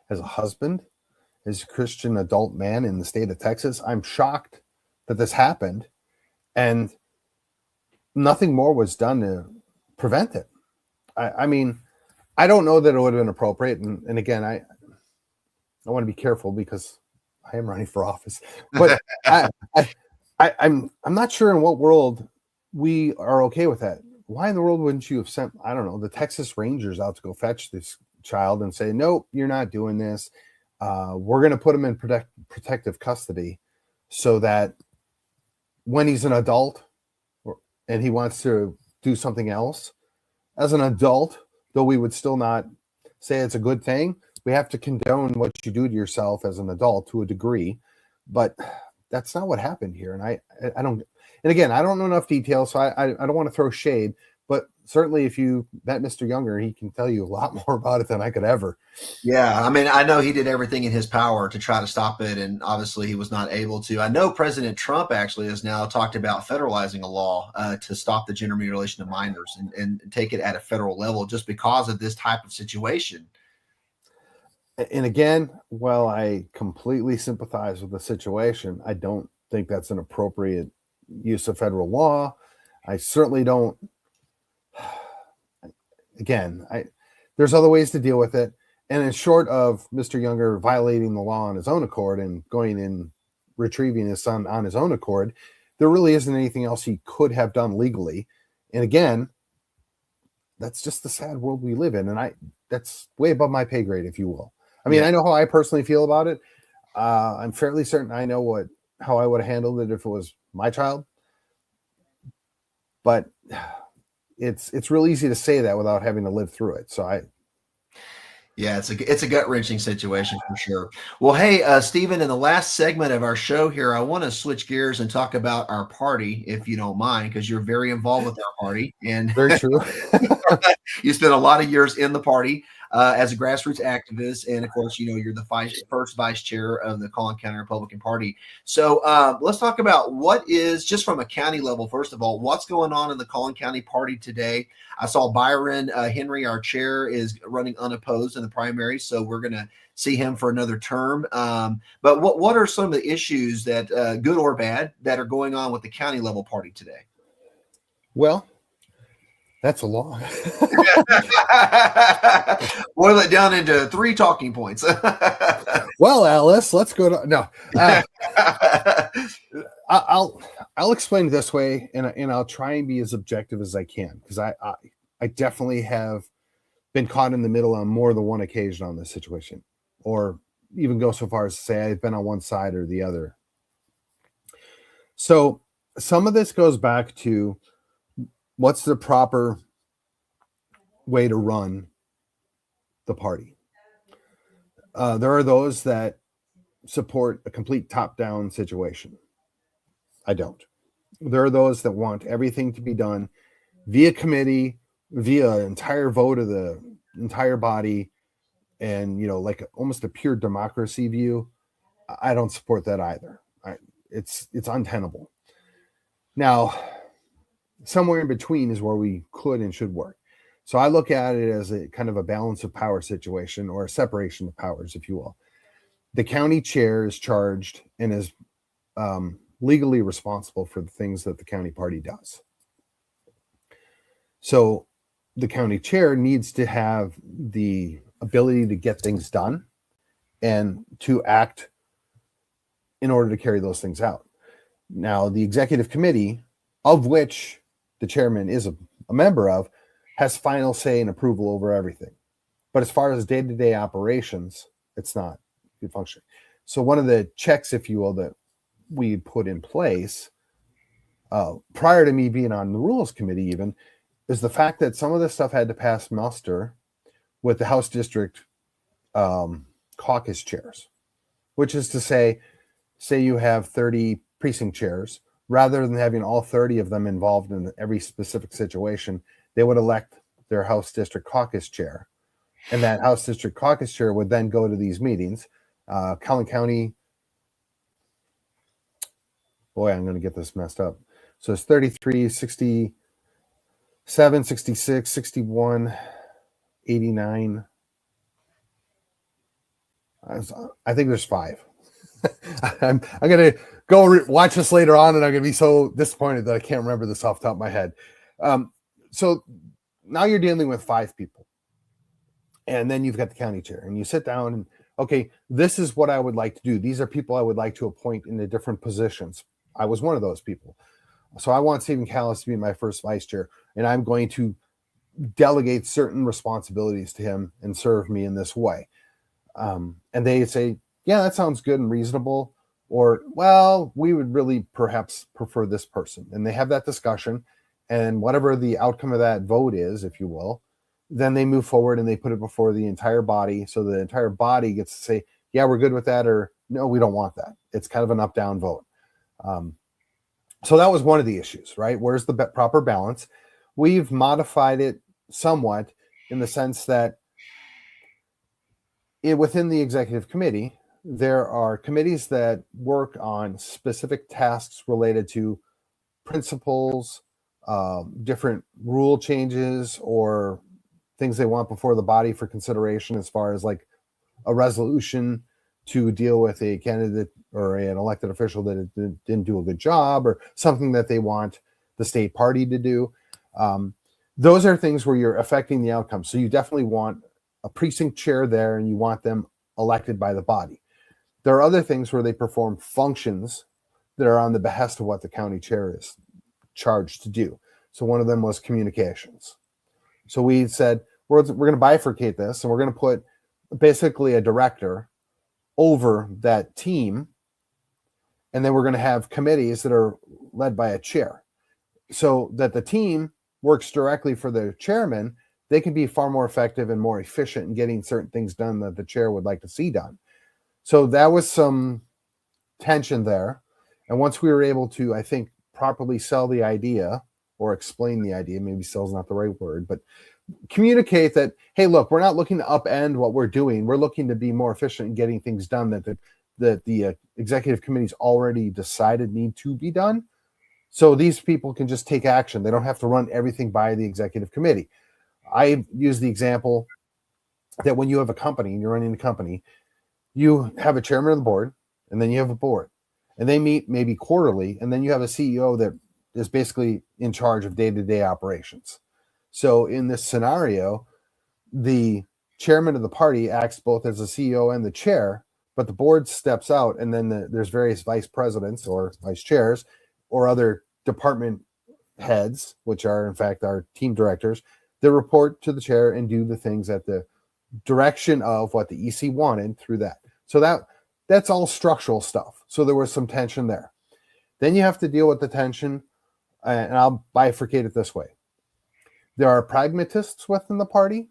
as a husband, as a Christian adult man in the state of Texas, I'm shocked that this happened. And nothing more was done to prevent it. I mean, I don't know that it would have been appropriate. And again, I want to be careful because I am running for office. But I'm not sure in what world we are okay with that. Why in the world wouldn't you have sent, I don't know, the Texas Rangers out to go fetch this child and say, nope, you're not doing this. We're going to put him in protective custody so that when he's an adult and he wants to do something else, as an adult, though we would still not say it's a good thing, we have to condone what you do to yourself as an adult to a degree. But that's not what happened here. And I don't, and again, I don't know enough details, so I don't want to throw shade. But certainly if you met Mr. Younger, he can tell you a lot more about it than I could ever. Yeah, I mean, I know he did everything in his power to try to stop it, and obviously he was not able to. I know President Trump actually has now talked about federalizing a law to stop the gender mutilation of minors and take it at a federal level just because of this type of situation. And again, while I completely sympathize with the situation, I don't think that's an appropriate use of federal law. I certainly don't. Again, there's other ways to deal with it. And in short of Mr. Younger violating the law on his own accord and going and retrieving his son on his own accord, there really isn't anything else he could have done legally. And again, that's just the sad world we live in. And that's way above my pay grade, if you will. I mean, yeah. I know how I personally feel about it. I'm fairly certain I know how I would have handled it if it was my child. But it's real easy to say that without having to live through it. So yeah, it's a gut-wrenching situation for sure. Well, hey, Stephen, in the last segment of our show here, I want to switch gears and talk about our party, if you don't mind, because you're very involved with our party. And very true. You spent a lot of years in the party as a grassroots activist. And of course, you're the first vice chair of the Collin County Republican Party. So let's talk about what is, just from a county level, first of all, what's going on in the Collin County Party today. I saw Byron Henry, our chair, is running unopposed in the primary, so we're going to see him for another term. But what are some of the issues that, good or bad, that are going on with the county level party today? Well, that's a lot. Boil it down into 3 talking points. Well, Alice, let's go to no. I'll explain it this way, and I'll try and be as objective as I can, because I definitely have been caught in the middle on more than one occasion on this situation, or even go so far as to say I've been on one side or the other. So some of this goes back to what's the proper way to run the party. There are those that support a complete top-down situation. I don't. There are those that want everything to be done via committee, via entire vote of the entire body, and like almost a pure democracy view. I don't support that either. It's untenable. Now, somewhere in between is where we could and should work. So I look at it as a kind of a balance of power situation, or a separation of powers, if you will. The county chair is charged and is legally responsible for the things that the county party does. So the county chair needs to have the ability to get things done and to act in order to carry those things out. Now, the executive committee, of which the chairman is a member of, has final say and approval over everything. But as far as day-to-day operations, it's not good functioning. So one of the checks, if you will, that we put in place prior to me being on the rules committee even, is the fact that some of this stuff had to pass muster with the House District caucus chairs, which is to say you have 30 precinct chairs, rather than having all 30 of them involved in every specific situation, they would elect their House District caucus chair. And that House District caucus chair would then go to these meetings. Collin County, boy, I'm going to get this messed up. So it's 33, 67, 66, 61, 89. I think there's 5. I'm going to go watch this later on, and I'm going to be so disappointed that I can't remember this off the top of my head. So now you're dealing with 5 people. And then you've got the county chair, and you sit down and, okay, this is what I would like to do. These are people I would like to appoint into different positions. I was one of those people. So I want Stephen Kallas to be my first vice chair, and I'm going to delegate certain responsibilities to him and serve me in this way. And they say, yeah, that sounds good and reasonable. Or, well, we would really perhaps prefer this person. And they have that discussion, and whatever the outcome of that vote is, if you will, then they move forward and they put it before the entire body. So the entire body gets to say, yeah, we're good with that, or no, we don't want that. It's kind of an up-down vote. So that was one of the issues, right? Where's the proper balance? We've modified it somewhat in the sense that within the executive committee, there are committees that work on specific tasks related to principles, different rule changes, or things they want before the body for consideration, as far as like a resolution to deal with a candidate or an elected official that didn't do a good job, or something that they want the state party to do. Those are things where you're affecting the outcome. So you definitely want a precinct chair there, and you want them elected by the body. There are other things where they perform functions that are on the behest of what the county chair is charged to do. So one of them was communications. So we said, we're going to bifurcate this, and we're going to put basically a director over that team. And then we're going to have committees that are led by a chair, so that the team works directly for the chairman. They can be far more effective and more efficient in getting certain things done that the chair would like to see done. So that was some tension there. And once we were able to, I think, properly sell the idea, or explain the idea, maybe sell is not the right word, but communicate that, hey, look, we're not looking to upend what we're doing. We're looking to be more efficient in getting things done that the executive committee's already decided need to be done. So these people can just take action. They don't have to run everything by the executive committee. I use the example that when you have a company and you're running a company, you have a chairman of the board, and then you have a board, and they meet maybe quarterly, and then you have a CEO that is basically in charge of day-to-day operations. So in this scenario, the chairman of the party acts both as the CEO and the chair, but the board steps out, and then there's various vice presidents or vice chairs or other department heads, which are in fact our team directors, that report to the chair and do the things at the direction of what the EC wanted through that. So that's all structural stuff. So there was some tension there. Then you have to deal with the tension, and I'll bifurcate it this way. There are pragmatists within the party,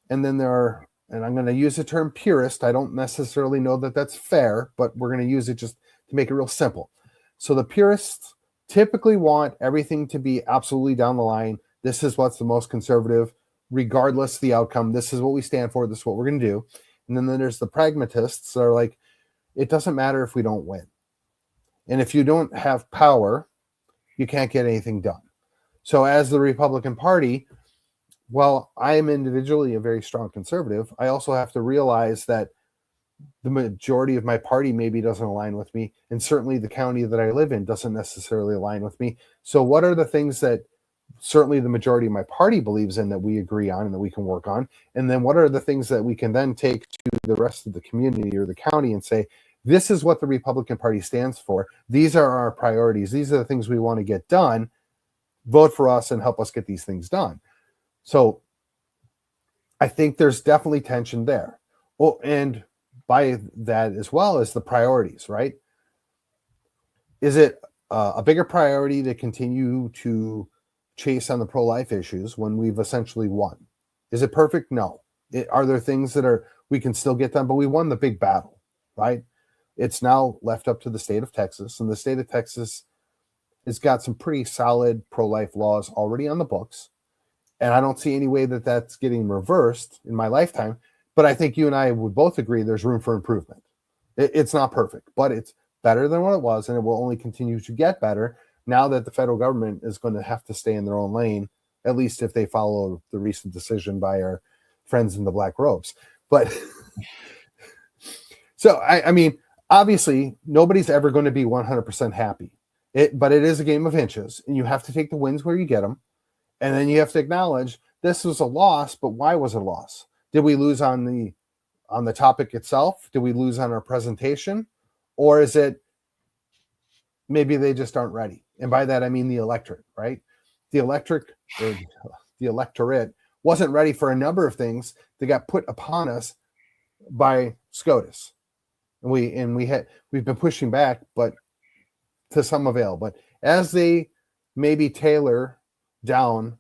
and then there are, and I'm going to use the term purist. I don't necessarily know that that's fair, but we're going to use it just to make it real simple. So the purists typically want everything to be absolutely down the line. This is what's the most conservative, regardless of the outcome. This is what we stand for. This is what we're going to do. And then there's the pragmatists that are like, it doesn't matter if we don't win. And if you don't have power, you can't get anything done. So as the Republican Party, while I am individually a very strong conservative, I also have to realize that the majority of my party maybe doesn't align with me, and certainly the county that I live in doesn't necessarily align with me. So what are the things that certainly the majority of my party believes in that we agree on and that we can work on? And then what are the things that we can then take to the rest of the community or the county and say, this is what the Republican Party stands for. These are our priorities. These are the things we want to get done. Vote for us and help us get these things done. So I think there's definitely tension there. Well, and by that as well as the priorities, right? Is it a bigger priority to continue to chase on the pro-life issues when we've essentially won? Is it perfect? No. Are there things that we can still get done, but we won the big battle, right? It's now left up to the state of Texas, and the state of Texas has got some pretty solid pro-life laws already on the books. And I don't see any way that that's getting reversed in my lifetime. But I think you and I would both agree there's room for improvement. It's not perfect, but it's better than what it was, and it will only continue to get better now that the federal government is going to have to stay in their own lane, at least if they follow the recent decision by our friends in the black robes. But so, I mean, obviously, nobody's ever going to be 100% happy. But it is a game of inches, and you have to take the wins where you get them. And then you have to acknowledge this was a loss, but why was it a loss? Did we lose on the topic itself? Did we lose on our presentation? Or is it maybe they just aren't ready? And by that, I mean the electorate, right? The electorate wasn't ready for a number of things that got put upon us by SCOTUS. And we've been pushing back, but to some avail. But as they maybe tailor down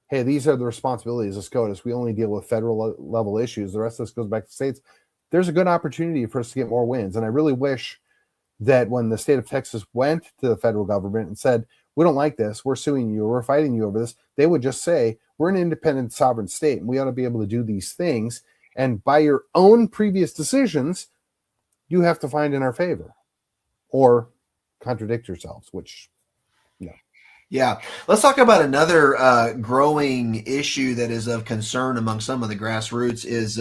hey, these are the responsibilities of SCOTUS. We only deal with federal level issues. The rest of this goes back to states. There's a good opportunity for us to get more wins. And I really wish that when the state of Texas went to the federal government and said, we don't like this, we're suing you, or we're fighting you over this, they would just say, we're an independent sovereign state and we ought to be able to do these things. And by your own previous decisions, you have to find in our favor or contradict yourselves, which, Yeah. Let's talk about another growing issue that is of concern among some of the grassroots is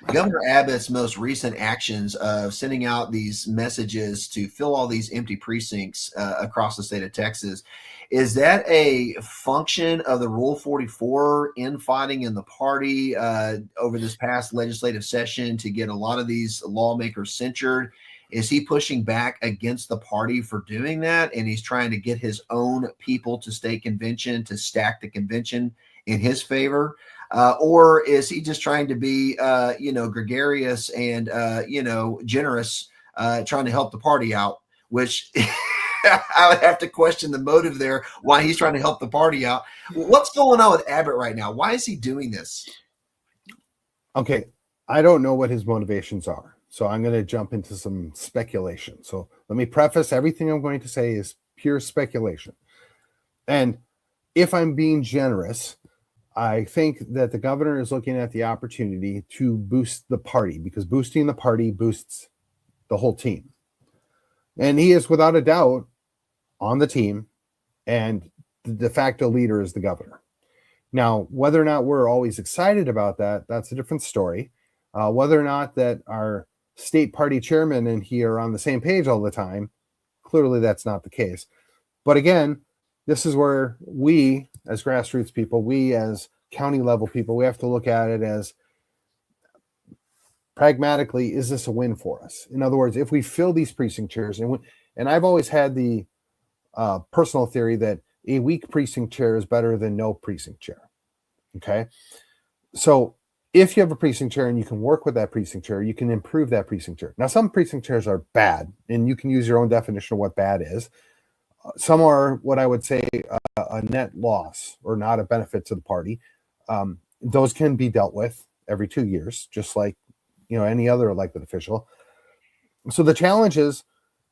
Governor Abbott's most recent actions of sending out these messages to fill all these empty precincts across the state of Texas. Is that a function of the Rule 44 infighting in the party over this past legislative session to get a lot of these lawmakers censured? Is he pushing back against the party for doing that? And he's trying to get his own people to stay convention, to stack the convention in his favor? Or is he just trying to be, gregarious and, generous, trying to help the party out, which I would have to question the motive there, why he's trying to help the party out. What's going on with Abbott right now? Why is he doing this? Okay. I don't know what his motivations are. So I'm going to jump into some speculation. So let me preface everything I'm going to say is pure speculation. And if I'm being generous, I think that the governor is looking at the opportunity to boost the party because boosting the party boosts the whole team. And he is without a doubt on the team, and the de facto leader is the governor. Now, whether or not we're always excited about that, that's a different story. Whether or not that our state party chairman and he are on the same page all the time, clearly that's not the case. But again, this is where we as grassroots people, we as county level people, we have to look at it as pragmatically, is this a win for us? In other words, if we fill these precinct chairs, and I've always had the personal theory that a weak precinct chair is better than no precinct chair. Okay. So if you have a precinct chair and you can work with that precinct chair, you can improve that precinct chair. Now, some precinct chairs are bad, and you can use your own definition of what bad is. Some are what I would say a net loss or not a benefit to the party. Those can be dealt with every 2 years, just like any other elected official. So the challenge is,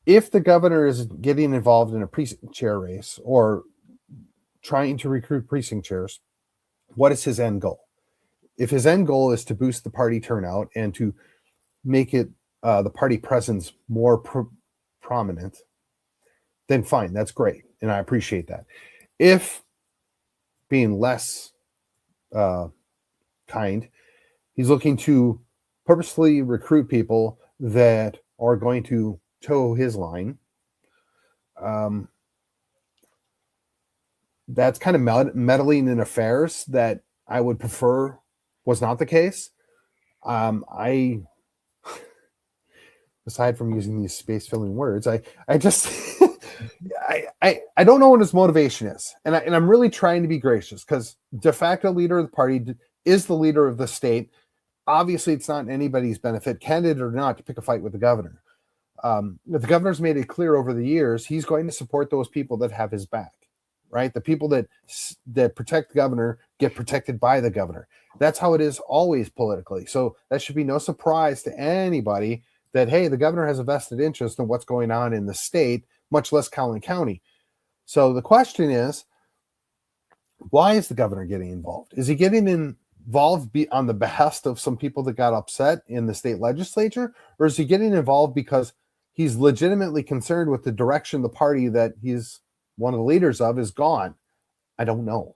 if the governor is getting involved in a precinct chair race or trying to recruit precinct chairs, what is his end goal? If his end goal is to boost the party turnout and to make it the party presence more prominent, then fine, that's great. and I appreciate that. If being less kind, he's looking to purposely recruit people that are going to toe his line. That's kind of meddling in affairs that I would prefer was not the case. I, aside from using these space-filling words, I just I don't know what his motivation is, and I'm really trying to be gracious because de facto leader of the party is the leader of the state. Obviously, it's not in anybody's benefit, candidate or not, to pick a fight with the governor. The governor's made it clear over the years he's going to support those people that have his back, right? The people that protect the governor get protected by the governor. That's how it is always politically. So that should be no surprise to anybody that, hey, the governor has a vested interest in what's going on in the state, much less Collin County. So the question is, why is the governor getting involved? Is he getting involved on the behest of some people that got upset in the state legislature? Or is he getting involved because he's legitimately concerned with the direction the party that he's one of the leaders of is gone? I don't know.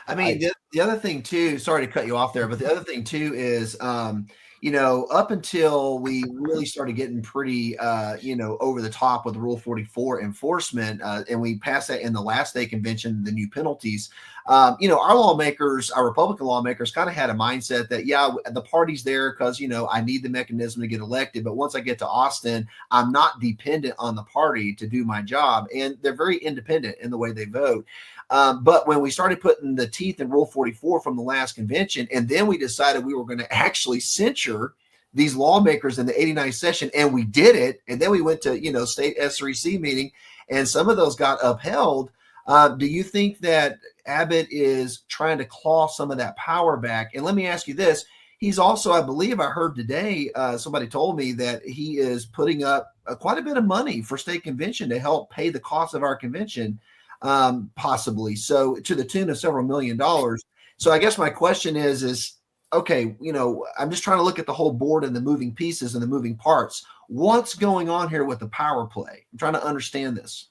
I mean, the other thing too, sorry to cut you off there, but the other thing too is, up until we really started getting pretty, over the top with Rule 44 enforcement, and we passed that in the last day convention, the new penalties, our lawmakers, our Republican lawmakers kind of had a mindset that, yeah, the party's there because, I need the mechanism to get elected. But once I get to Austin, I'm not dependent on the party to do my job. And they're very independent in the way they vote. But when we started putting the teeth in Rule 44 from the last convention, and then we decided we were going to actually censure these lawmakers in the 89th session, and we did it. And then we went to, state S3C meeting, and some of those got upheld. Do you think that Abbott is trying to claw some of that power back? And let me ask you this. He's also, I believe I heard today, somebody told me that he is putting up quite a bit of money for state convention to help pay the cost of our convention. Possibly. So to the tune of several $1 million. So I guess my question is, okay, I'm just trying to look at the whole board and the moving pieces and the moving parts. What's going on here with the power play? I'm trying to understand this.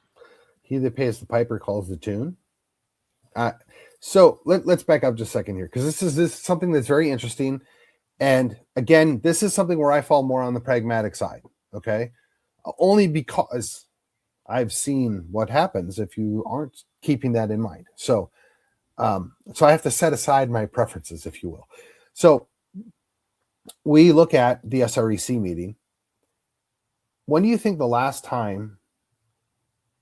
He that pays the piper calls the tune. So let's back up just a second here, because this is something that's very interesting. And again, this is something where I fall more on the pragmatic side. Okay. Only because I've seen what happens if you aren't keeping that in mind. So I have to set aside my preferences, if you will. So we look at the SREC meeting. When do you think the last time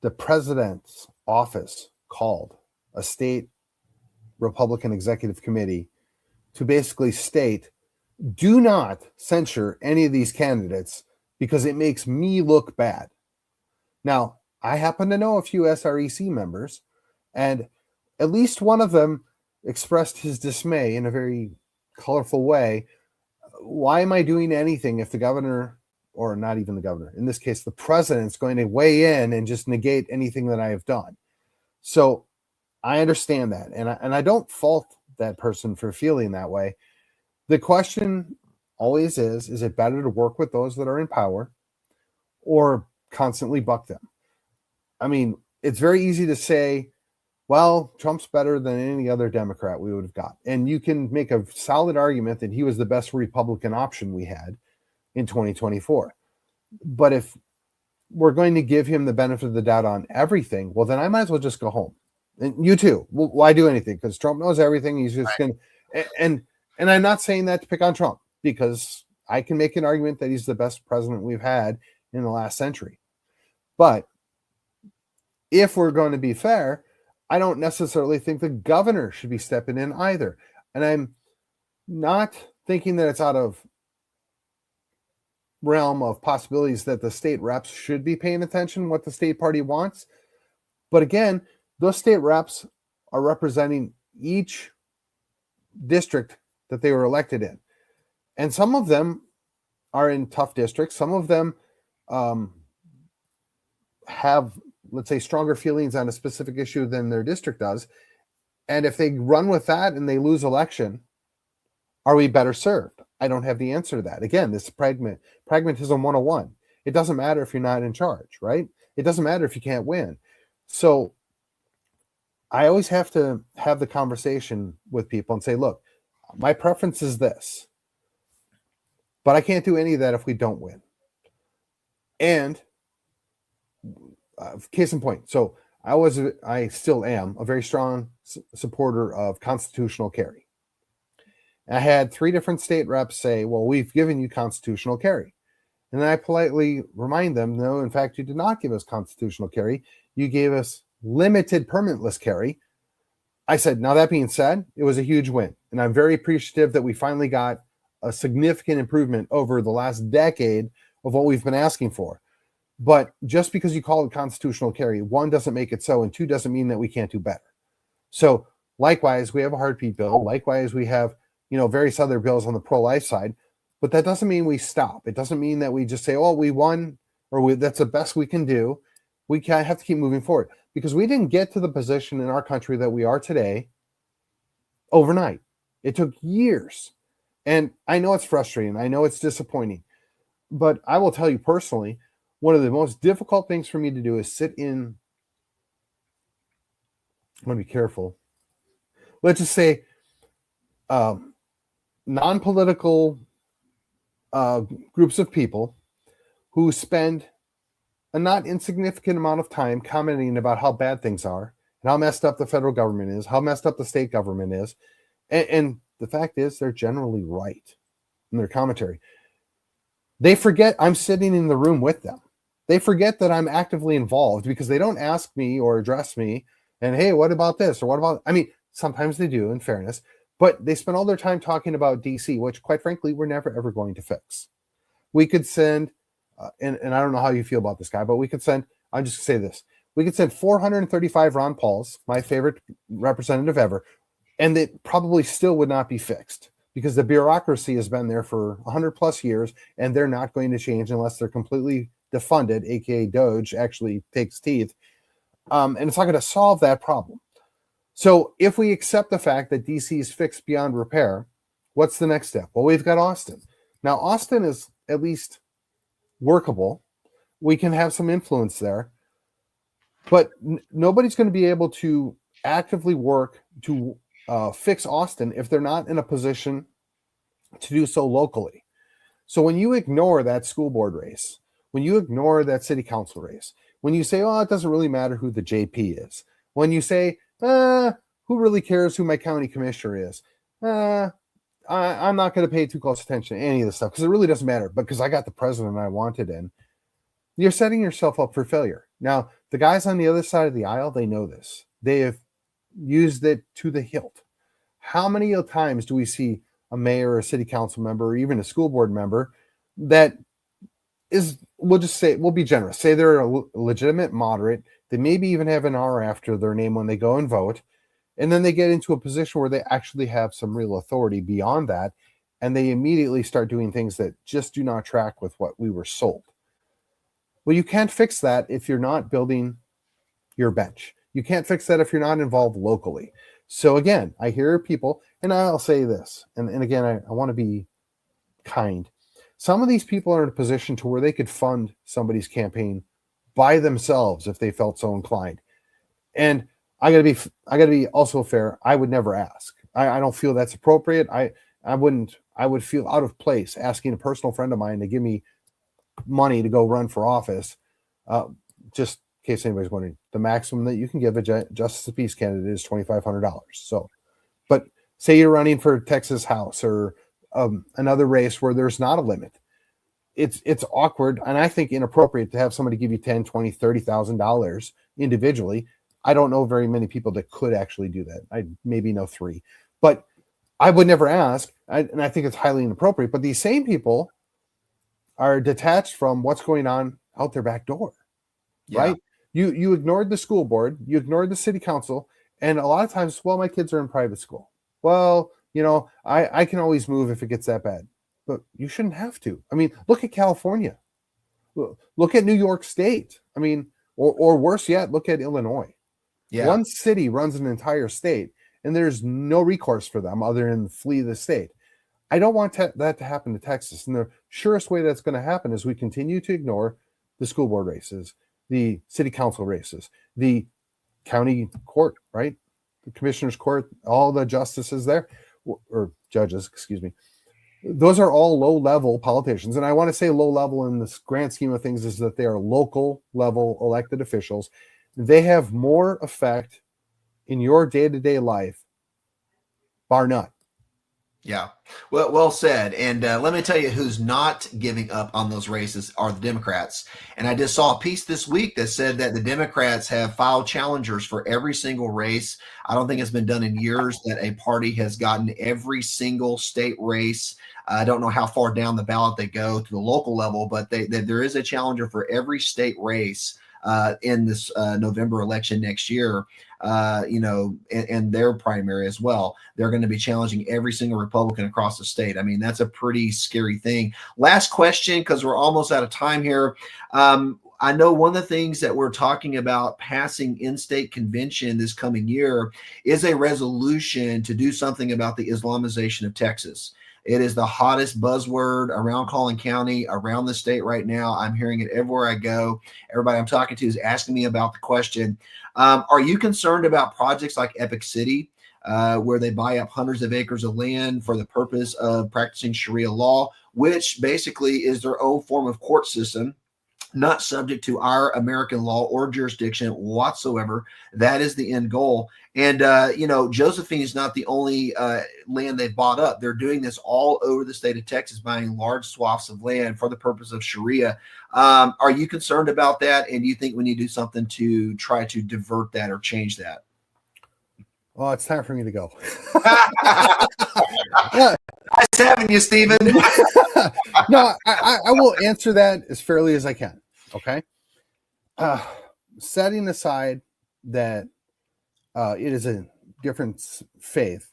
the president's office called a state Republican executive committee to basically state, do not censure any of these candidates because it makes me look bad? Now, I happen to know a few SREC members, and at least one of them expressed his dismay in a very colorful way. Why am I doing anything if the governor, or not even the governor, in this case, the president's going to weigh in and just negate anything that I have done? So I understand that, and I don't fault that person for feeling that way. The question always is it better to work with those that are in power or constantly buck them? I mean, it's very easy to say, well, Trump's better than any other Democrat we would have got. And you can make a solid argument that he was the best Republican option we had in 2024. But if we're going to give him the benefit of the doubt on everything, well, then I might as well just go home. And you too. Well, why do anything? Because Trump knows everything. He's just going to, and I'm not saying that to pick on Trump, because I can make an argument that he's the best president we've had in the last century. But if we're going to be fair, I don't necessarily think the governor should be stepping in either. And I'm not thinking that it's out of realm of possibilities that the state reps should be paying attention what the state party wants. But again, those state reps are representing each district that they were elected in. And some of them are in tough districts. Some of them have, let's say, stronger feelings on a specific issue than their district does. And if they run with that and they lose election, are we better served? I don't have the answer to that. Again, this is pragmatism 101. It doesn't matter if you're not in charge, right? It doesn't matter if you can't win. So I always have to have the conversation with people and say, look, my preference is this, but I can't do any of that if we don't win. And case in point, so I still am a very strong supporter of constitutional carry. I had 3 different state reps say, well, we've given you constitutional carry. And then I politely remind them, no, in fact, you did not give us constitutional carry. You gave us limited permitless carry. I said, now that being said, it was a huge win. And I'm very appreciative that we finally got a significant improvement over the last decade of what we've been asking for. But just because you call it constitutional carry, 1, doesn't make it so, and 2, doesn't mean that we can't do better. So likewise, we have a heartbeat bill. Likewise, we have, various other bills on the pro-life side, but that doesn't mean we stop. It doesn't mean that we just say, oh, we won, or that's the best we can do. We have to keep moving forward, because we didn't get to the position in our country that we are today overnight. It took years. And I know it's frustrating. I know it's disappointing. But I will tell you personally, one of the most difficult things for me to do is sit in, I'm going to be careful. Let's just say non-political groups of people who spend a not insignificant amount of time commenting about how bad things are and how messed up the federal government is, how messed up the state government is. And the fact is, they're generally right in their commentary. They forget I'm sitting in the room with them. They forget that I'm actively involved, because they don't ask me or address me and, hey, what about this? Or what about, sometimes they do, in fairness, but they spend all their time talking about DC, which quite frankly, we're never, ever going to fix. We could send, and I don't know how you feel about this guy, but we could send, I'll just say this. We could send 435 Ron Pauls, my favorite representative ever, and it probably still would not be fixed, because the bureaucracy has been there for 100 plus years, and they're not going to change unless they're completely defunded, aka Doge actually takes teeth. And it's not going to solve that problem. So if we accept the fact that DC is fixed beyond repair, what's the next step? Well, we've got Austin. Now, Austin is at least workable. We can have some influence there, but nobody's going to be able to actively work to fix Austin if they're not in a position to do so locally. So when you ignore that school board race, when you ignore that city council race, when you say, oh, it doesn't really matter who the JP is, when you say, who really cares who my county commissioner is, I'm not going to pay too close attention to any of this stuff because it really doesn't matter, because I got the president I wanted in, you're setting yourself up for failure. Now, the guys on the other side of the aisle, they know this. They have used it to the hilt. How many times do we see a mayor or a city council member or even a school board member that is, we'll just say, we'll be generous, say they're a legitimate moderate, they maybe even have an R after their name when they go and vote, and then they get into a position where they actually have some real authority beyond that, and they immediately start doing things that just do not track with what we were sold. Well, you can't fix that if you're not building your bench. You can't fix that if you're not involved locally. So again, I hear people, and I'll say this, and again, I want to be kind. Some of these people are in a position to where they could fund somebody's campaign by themselves if they felt so inclined. And I gotta be also fair. I would never ask. I don't feel that's appropriate. I would feel out of place asking a personal friend of mine to give me money to go run for office. Just in case anybody's wondering, the maximum that you can give a justice of peace candidate is $2,500. So, but say you're running for Texas House or another race where there's not a limit. It's awkward, and I think inappropriate to have somebody give you $10,000, $20,000, $30,000 individually. I don't know very many people that could actually do that. I maybe know 3, but I would never ask, and I think it's highly inappropriate. But these same people are detached from what's going on out their back door, right? You ignored the school board, you ignored the city council, and a lot of times, well, my kids are in private school. Well, I can always move if it gets that bad. But you shouldn't have to. I mean, look at California. Look at New York State. I mean, or worse yet, look at Illinois. Yeah. One city runs an entire state, and there's no recourse for them other than flee the state. I don't want that to happen to Texas. And the surest way that's going to happen is we continue to ignore the school board races, the city council races, the county court, right? the commissioner's court, all the justices there, or judges, excuse me, those are all low-level politicians. And I want to say low-level in this grand scheme of things is that they are local-level elected officials. They have more effect in your day-to-day life, bar none. Yeah, well said. And let me tell you who's not giving up on those races are the Democrats. And I just saw a piece this week that said that the Democrats have filed challengers for every single race. I don't think it's been done in years that a party has gotten every single state race. I don't know how far down the ballot they go to the local level, but there is a challenger for every state race in this November election next year. And their primary as well. They're going to be challenging every single Republican across the state. I mean, that's a pretty scary thing. Last question, because we're almost out of time here. I know one of the things that we're talking about passing in-state convention this coming year is a resolution to do something about the Islamization of Texas. It is the hottest buzzword around Collin County, around the state right now. I'm hearing it everywhere I go. Everybody I'm talking to is asking me about the question. Are you concerned about projects like Epic City, where they buy up hundreds of acres of land for the purpose of practicing Sharia law, which basically is their own form of court system, not subject to our American law or jurisdiction whatsoever? That is the end goal. And, Josephine is not the only land they've bought up. They're doing this all over the state of Texas, buying large swaths of land for the purpose of Sharia. Are you concerned about that? And do you think we need to do something to try to divert that or change that? Well, it's time for me to go. Nice having you, Stephen. No, I will answer that as fairly as I can. Okay. Setting aside that it is a different faith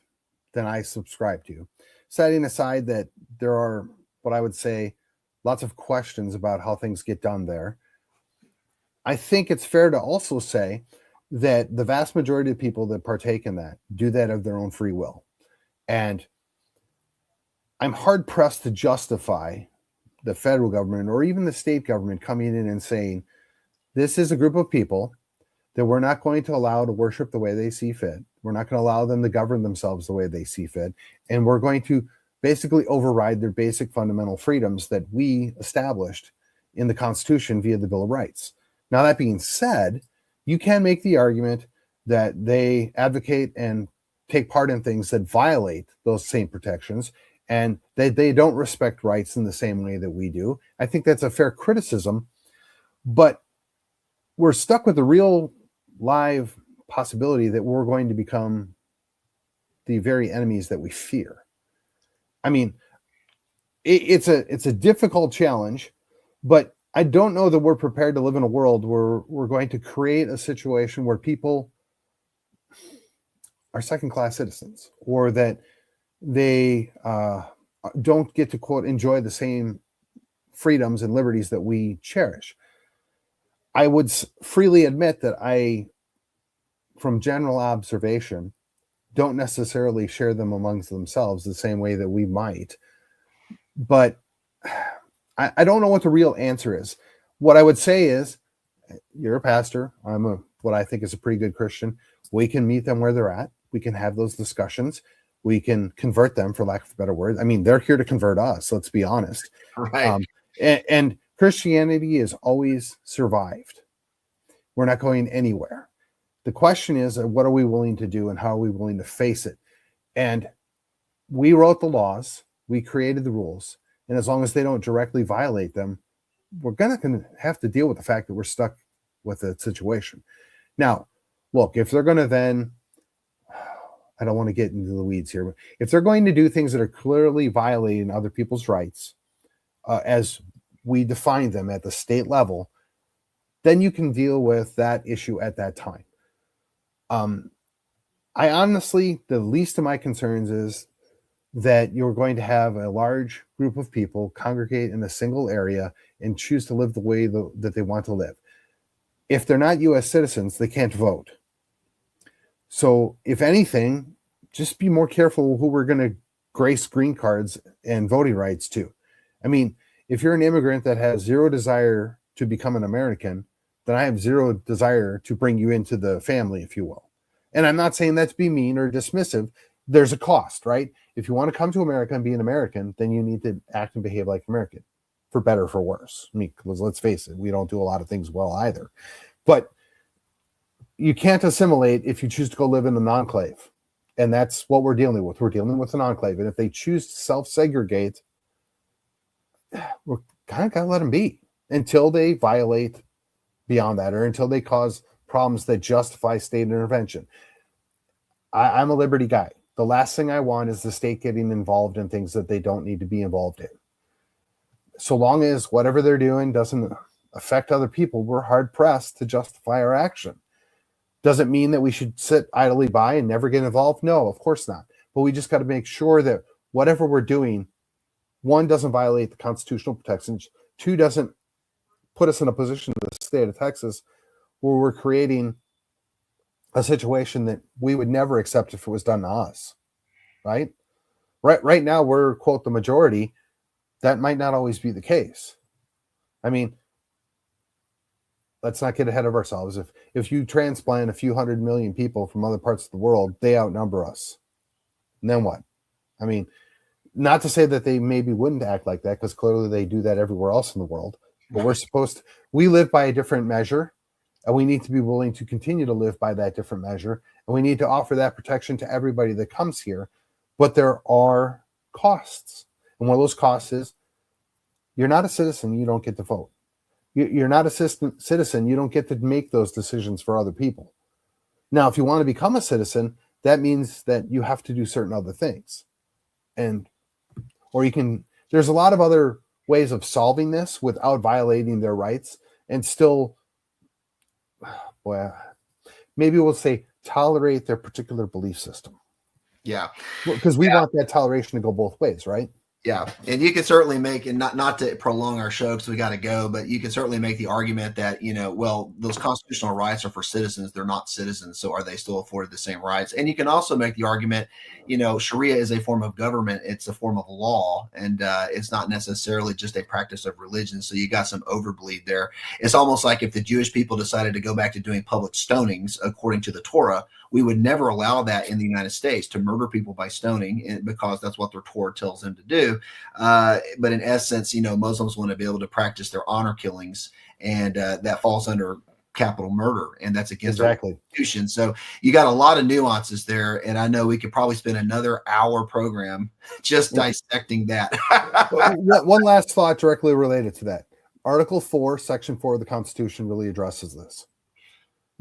than I subscribe to, setting aside that there are what I would say lots of questions about how things get done there, I think it's fair to also say that the vast majority of people that partake in that do that of their own free will. And I'm hard pressed to justify the federal government or even the state government coming in and saying, this is a group of people that we're not going to allow to worship the way they see fit. We're not going to allow them to govern themselves the way they see fit. And we're going to basically override their basic fundamental freedoms that we established in the Constitution via the Bill of Rights. Now, that being said, you can make the argument that they advocate and take part in things that violate those same protections, and they don't respect rights in the same way that we do. I think that's a fair criticism, but we're stuck with the real live possibility that we're going to become the very enemies that we fear. I mean, it's a difficult challenge, but I don't know that we're prepared to live in a world where we're going to create a situation where people are second-class citizens, or that they don't get to, quote, enjoy the same freedoms and liberties that we cherish. I would freely admit that I, from general observation, don't necessarily share them amongst themselves the same way that we might. But I don't know what the real answer is. What I would say is, you're a pastor. I'm what I think is a pretty good Christian. We can meet them where they're at. We can have those discussions. We can convert them, for lack of a better word. I mean, they're here to convert us. Let's be honest. Right. And Christianity has always survived. We're not going anywhere. The question is, what are we willing to do, and how are we willing to face it? And we wrote the laws. We created the rules. And as long as they don't directly violate them, we're going to have to deal with the fact that we're stuck with the situation. Now, look, if they're going to then, I don't want to get into the weeds here, but if they're going to do things that are clearly violating other people's rights, as we define them at the state level, then you can deal with that issue at that time. I honestly, the least of my concerns is that you're going to have a large group of people congregate in a single area and choose to live the way that they want to live. If they're not U.S. citizens, they can't vote. So if anything, just be more careful who we're going to grace green cards and voting rights to. I mean, if you're an immigrant that has zero desire to become an American, then I have zero desire to bring you into the family, if you will. And I'm not saying that to be mean or dismissive. There's a cost, right? If you want to come to America and be an American, then you need to act and behave like American, for better or for worse. I mean, because let's face it, we don't do a lot of things well either. But you can't assimilate if you choose to go live in an enclave. And that's what we're dealing with. We're dealing with an enclave. And if they choose to self-segregate, we're kind of got to let them be until they violate beyond that, or until they cause problems that justify state intervention. I'm a liberty guy. The last thing I want is the state getting involved in things that they don't need to be involved in. So long as whatever they're doing doesn't affect other people, we're hard pressed to justify our action. Does it mean that we should sit idly by and never get involved? No, of course not. But we just got to make sure that whatever we're doing, one, doesn't violate the constitutional protections, two, doesn't put us in a position in the state of Texas where we're creating a situation that we would never accept if it was done to us, right? Right now, we're, quote, the majority. That might not always be the case. I mean, let's not get ahead of ourselves. If you transplant a few 100 million people from other parts of the world, they outnumber us. And then what? I mean, not to say that they maybe wouldn't act like that, because clearly they do that everywhere else in the world. But we live by a different measure, and we need to be willing to continue to live by that different measure. And we need to offer that protection to everybody that comes here. But there are costs. And one of those costs is you're not a citizen, you don't get to vote. You're not a citizen, you don't get to make those decisions for other people. Now, if you want to become a citizen, that means that you have to do certain other things. There's a lot of other ways of solving this without violating their rights and still, maybe we'll say tolerate their particular belief system. Yeah. Because we want that toleration to go both ways, right? Yeah, and you can certainly make, and not to prolong our show because we got to go, but you can certainly make the argument that, well, those constitutional rights are for citizens. They're not citizens. So are they still afforded the same rights? And you can also make the argument, Sharia is a form of government. It's a form of law, and it's not necessarily just a practice of religion. So you got some overbleed there. It's almost like if the Jewish people decided to go back to doing public stonings according to the Torah, we would never allow that in the United States, to murder people by stoning, because that's what their Torah tells them to do. But in essence, Muslims want to be able to practice their honor killings, and that falls under capital murder, and that's against our Constitution. So you got a lot of nuances there, and I know we could probably spend another hour program just dissecting that. One last thought directly related to that. Article 4, Section 4 of the Constitution really addresses this.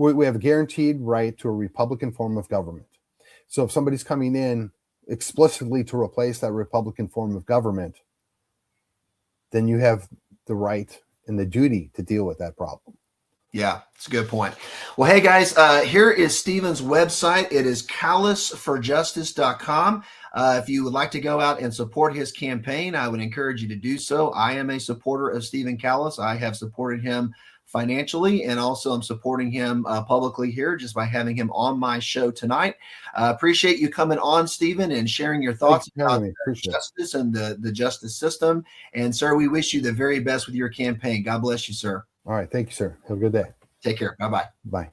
We have a guaranteed right to a Republican form of government. So if somebody's coming in explicitly to replace that Republican form of government, then you have the right and the duty to deal with that problem. Yeah, it's a good point. Well, hey guys, here is Stephen's website. It is kallasforjustice.com. If you would like to go out and support his campaign, I would encourage you to do so. I am a supporter of Stephen Kallas. I have supported him financially, and also I'm supporting him publicly here just by having him on my show tonight. Appreciate you coming on, Stephen, and sharing your thoughts about justice and the justice system. And sir, we wish you the very best with your campaign. God bless you, sir. All right. Thank you, sir. Have a good day. Take care. Bye-bye. Bye.